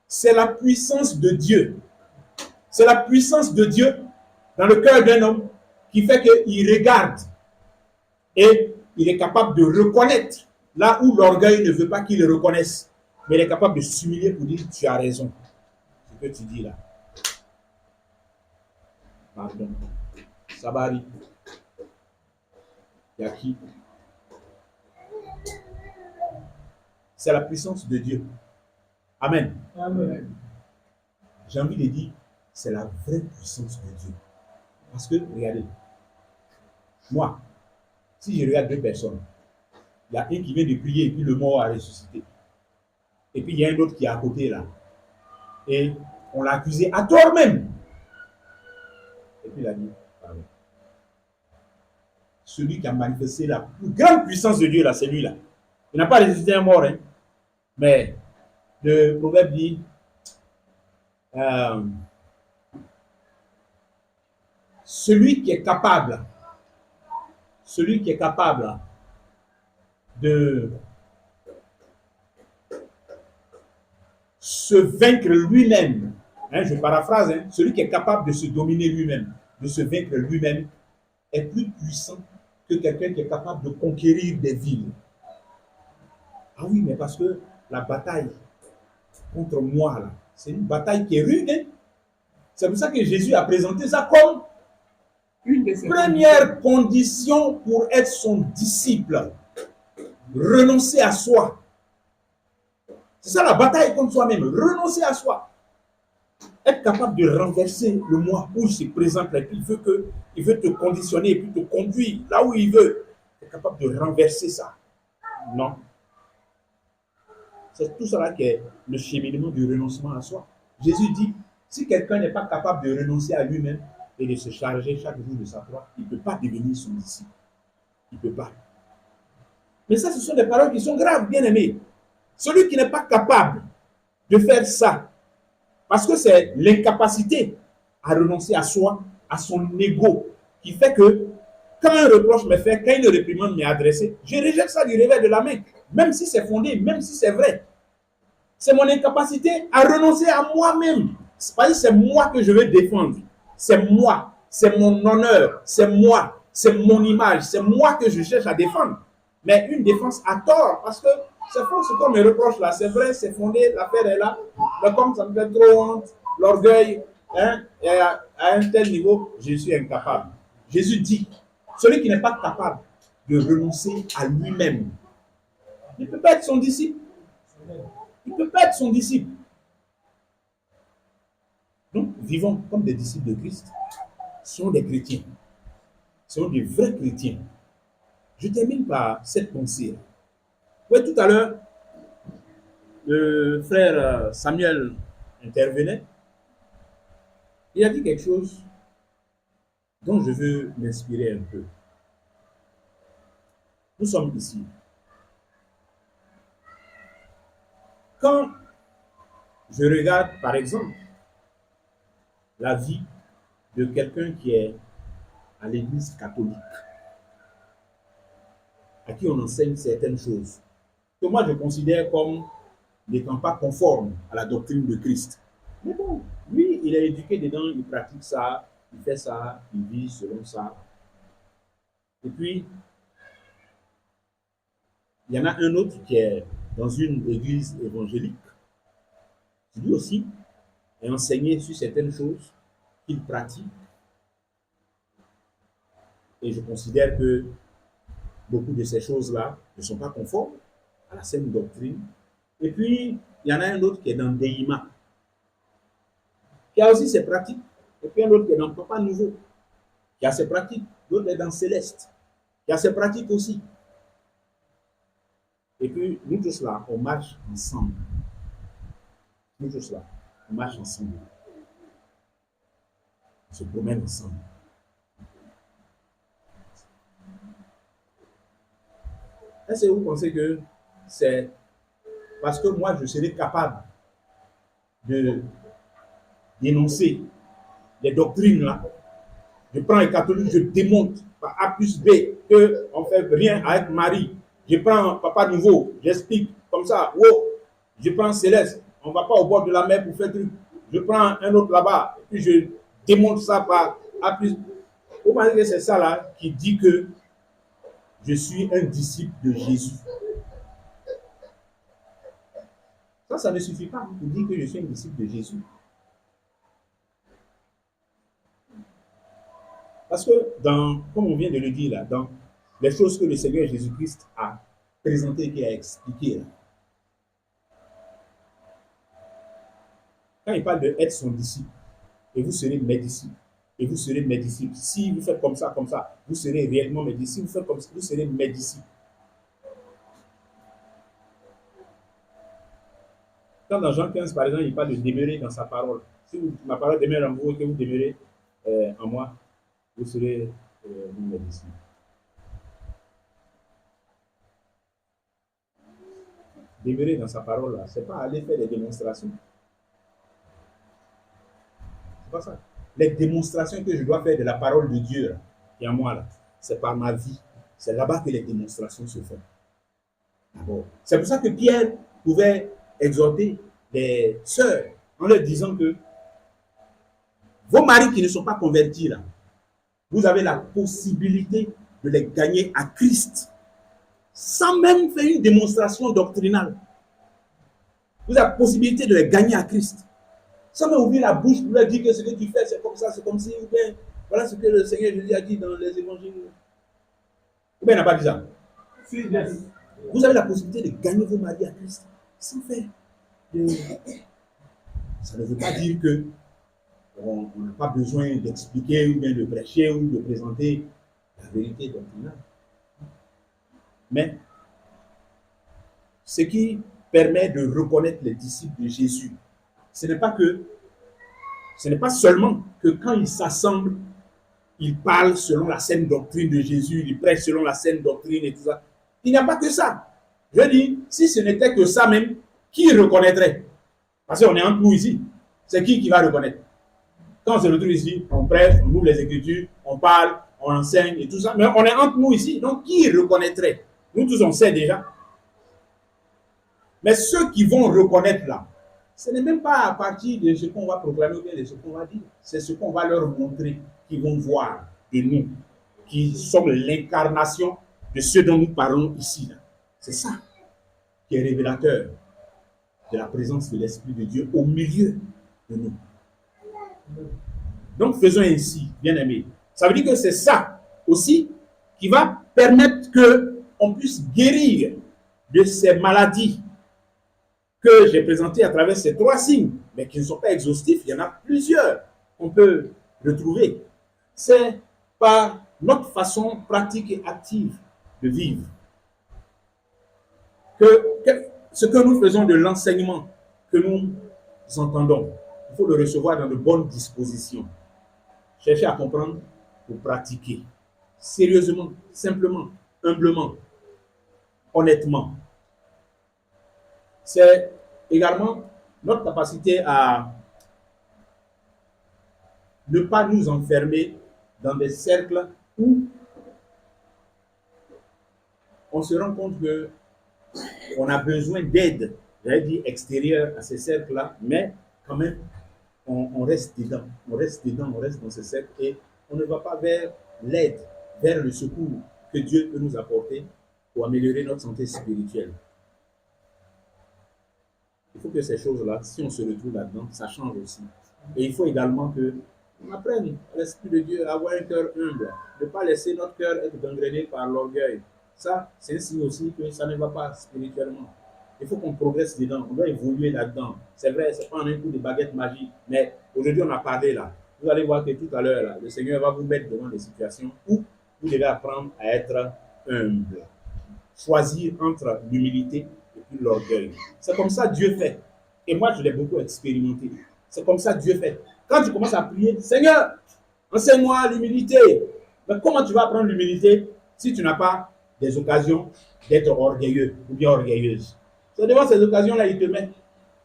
C'est la puissance de Dieu. C'est la puissance de Dieu dans le cœur d'un homme qui fait qu'il regarde et il est capable de reconnaître là où l'orgueil ne veut pas qu'il le reconnaisse. Mais il est capable de s'humilier pour dire tu as raison. Ce que tu dis là, Pardon. Sabari. Yaki. C'est la puissance de Dieu. Amen. Amen. J'ai envie de dire, c'est la vraie puissance de Dieu. Parce que, regardez, moi, si je regarde deux personnes, il y a un qui vient de prier et puis le mort a ressuscité. Et puis il y a un autre qui est à côté là. Et on l'a accusé à tort même. Et puis il a dit, pardon. Celui qui a manifesté la plus grande puissance de Dieu là, c'est lui là. Il n'a pas ressuscité un mort, hein. Mais le proverbe dit, celui qui est capable de se vaincre lui-même, hein, je paraphrase, hein, celui qui est capable de se dominer lui-même, de se vaincre lui-même, est plus puissant que quelqu'un qui est capable de conquérir des villes. Ah oui, mais parce que la bataille contre moi, là, c'est une bataille qui est rude. Hein? C'est pour ça que Jésus a présenté ça comme une des premières conditions pour être son disciple. Renoncer à soi. C'est ça la bataille contre soi-même. Renoncer à soi. Être capable de renverser le moi où il se présente là. Il veut te conditionner et puis te conduire là où il veut. Tu es capable de renverser ça. Non. C'est tout cela qui est le cheminement du renoncement à soi. Jésus dit, si quelqu'un n'est pas capable de renoncer à lui-même et de se charger chaque jour de sa croix, il ne peut pas devenir son disciple. Il ne peut pas. Mais ça, ce sont des paroles qui sont graves, bien aimés. Celui qui n'est pas capable de faire ça, parce que c'est l'incapacité à renoncer à soi, à son ego, qui fait que quand un reproche me fait, quand une réprimande m'est adressée, je rejette ça du revers de la main, même si c'est fondé, même si c'est vrai. C'est mon incapacité à renoncer à moi-même. C'est moi que je veux défendre. C'est moi, c'est mon honneur, c'est moi, c'est mon image, c'est moi que je cherche à défendre. Mais une défense à tort, parce que c'est faux ce qu'on me reproche là, c'est vrai, c'est fondé, l'affaire est là. Mais comme ça me fait trop honte, l'orgueil, hein, et à un tel niveau, je suis incapable. Jésus dit, celui qui n'est pas capable de renoncer à lui-même, il ne peut pas être son disciple. Il ne peut pas être son disciple. Donc, vivons comme des disciples de Christ. Sont des chrétiens. Sont des vrais chrétiens. Je termine par cette pensée. Oui, tout à l'heure, le frère Samuel intervenait. Il a dit quelque chose dont je veux m'inspirer un peu. Nous sommes ici. Quand je regarde, par exemple, la vie de quelqu'un qui est à l'église catholique, à qui on enseigne certaines choses, que moi je considère comme n'étant pas conforme à la doctrine de Christ. Mais bon, lui, il est éduqué dedans, il pratique ça, il fait ça, il vit selon ça. Et puis, il y en a un autre qui est dans une église évangélique, qui lui aussi est enseigné sur certaines choses qu'il pratique. Et je considère que beaucoup de ces choses-là ne sont pas conformes à la saine doctrine. Et puis, il y en a un autre qui est dans Deima, qui a aussi ses pratiques. Et puis un autre qui est dans Papa Nouveau, qui a ses pratiques. L'autre est dans Céleste, qui a ses pratiques aussi. Et puis, nous tous là, on marche ensemble. Nous tous là, on marche ensemble. On se promène ensemble. Est-ce que vous pensez que c'est parce que moi, je serai capable de dénoncer les doctrines là? Je prends les catholiques, je démonte par A plus B qu'on ne fait rien avec Marie. Je prends Papa Nouveau, j'explique comme ça. Wow. Je prends Céleste, on ne va pas au bord de la mer pour faire truc. Je prends un autre là-bas, et puis je démonte ça par A plus. Vous pensez que c'est ça là qui dit que je suis un disciple de Jésus? Ça ne suffit pas pour dire que je suis un disciple de Jésus. Parce que, comme on vient de le dire là, dans les choses que le Seigneur Jésus-Christ a présentées, qu'il a expliquées là, quand il parle d'être son disciple, et vous serez mes disciples, et vous serez mes disciples. Si vous faites comme ça, vous serez réellement mes disciples. Si vous faites comme ça, vous serez mes disciples. Quand dans Jean 15, par exemple, il parle de demeurer dans sa parole. Si ma parole demeure en vous et que vous demeurez en moi, vous serez mes disciples. Demeurer dans sa parole, ce n'est pas aller faire des démonstrations. C'est pas ça. Les démonstrations que je dois faire de la parole de Dieu là, qui est en moi, là, c'est par ma vie. C'est là-bas que les démonstrations se font. D'abord. C'est pour ça que Pierre pouvait exhorter les sœurs en leur disant que vos maris qui ne sont pas convertis, là, vous avez la possibilité de les gagner à Christ sans même faire une démonstration doctrinale. Vous avez la possibilité de les gagner à Christ. Sans même ouvrir la bouche pour leur dire que ce que tu fais, c'est comme ça, c'est comme si, ou bien, voilà ce que le Seigneur Jésus a dit dans les évangiles. Ou bien il n'a pas dit ça. Vous avez la possibilité de gagner vos maris à Christ sans faire. Ça ne veut pas dire que on n'a pas besoin d'expliquer ou bien de prêcher ou de présenter la vérité doctrinale. Mais ce qui permet de reconnaître les disciples de Jésus, ce n'est pas seulement que quand ils s'assemblent, ils parlent selon la saine doctrine de Jésus, ils prêchent selon la saine doctrine et tout ça. Il n'y a pas que ça. Je dis, si ce n'était que ça même, qui reconnaîtrait? Parce qu'on est entre nous ici. C'est qui va reconnaître? Quand on se retrouve ici, on prêche, on ouvre les Écritures, on parle, on enseigne et tout ça. Mais on est entre nous ici. Donc, qui reconnaîtrait? Nous tous, on sait déjà. Mais ceux qui vont reconnaître là, ce n'est même pas à partir de ce qu'on va proclamer ou bien de ce qu'on va dire. C'est ce qu'on va leur montrer, qu'ils vont voir de nous, qui sommes l'incarnation de ce dont nous parlons ici. C'est ça qui est révélateur de la présence de l'Esprit de Dieu au milieu de nous. Donc faisons ainsi, bien-aimés. Ça veut dire que c'est ça aussi qui va permettre qu'on puisse guérir de ces maladies que j'ai présentées à travers ces 3 signes, mais qui ne sont pas exhaustifs. Il y en a plusieurs qu'on peut retrouver. C'est par notre façon pratique et active de vivre que ce que nous faisons de l'enseignement que nous entendons, il faut le recevoir dans de bonnes dispositions. Chercher à comprendre pour pratiquer. Sérieusement, simplement, humblement, honnêtement. C'est également notre capacité à ne pas nous enfermer dans des cercles où on se rend compte qu'on a besoin d'aide, j'allais dire extérieure à ces cercles-là, mais quand même, on reste dedans, on reste dans ces cercles et on ne va pas vers l'aide, vers le secours que Dieu peut nous apporter pour améliorer notre santé spirituelle. Il faut que ces choses-là, si on se retrouve là-dedans, ça change aussi. Et il faut également qu'on apprenne à l'Esprit de Dieu à avoir un cœur humble, de ne pas laisser notre cœur être gangréné par l'orgueil. Ça, c'est un signe aussi que ça ne va pas spirituellement. Il faut qu'on progresse dedans, on doit évoluer là-dedans. C'est vrai, ce n'est pas un coup de baguette magique, mais aujourd'hui on a parlé là. Vous allez voir que tout à l'heure, là, le Seigneur va vous mettre devant des situations où vous devez apprendre à être humble. Choisir entre l'humilité et puis l'orgueil. C'est comme ça Dieu fait. Et moi, je l'ai beaucoup expérimenté. C'est comme ça Dieu fait. Quand tu commences à prier, Seigneur, enseigne-moi l'humilité. Mais comment tu vas apprendre l'humilité si tu n'as pas des occasions d'être orgueilleux ou bien orgueilleuse? C'est devant ces occasions-là, il te met.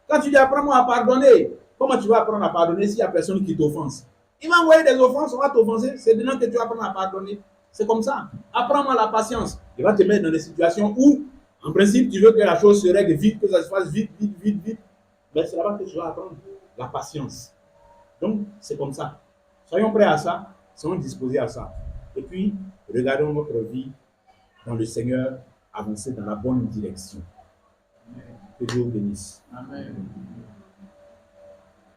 Quand tu dis apprends-moi à pardonner, comment tu vas apprendre à pardonner s'il n'y a personne qui t'offense? Il va envoyer des offenses, on va t'offenser. C'est dedans que tu vas apprendre à pardonner. C'est comme ça. Apprends-moi la patience. Il va te mettre dans des situations où, en principe, tu veux que la chose se règle vite, que ça se fasse vite. Mais c'est là-bas que tu vas apprendre la patience. Donc, c'est comme ça. Soyons prêts à ça, soyons disposés à ça. Et puis, regardons notre vie dans le Seigneur, avancer dans la bonne direction. Que Dieu vous bénisse. Amen.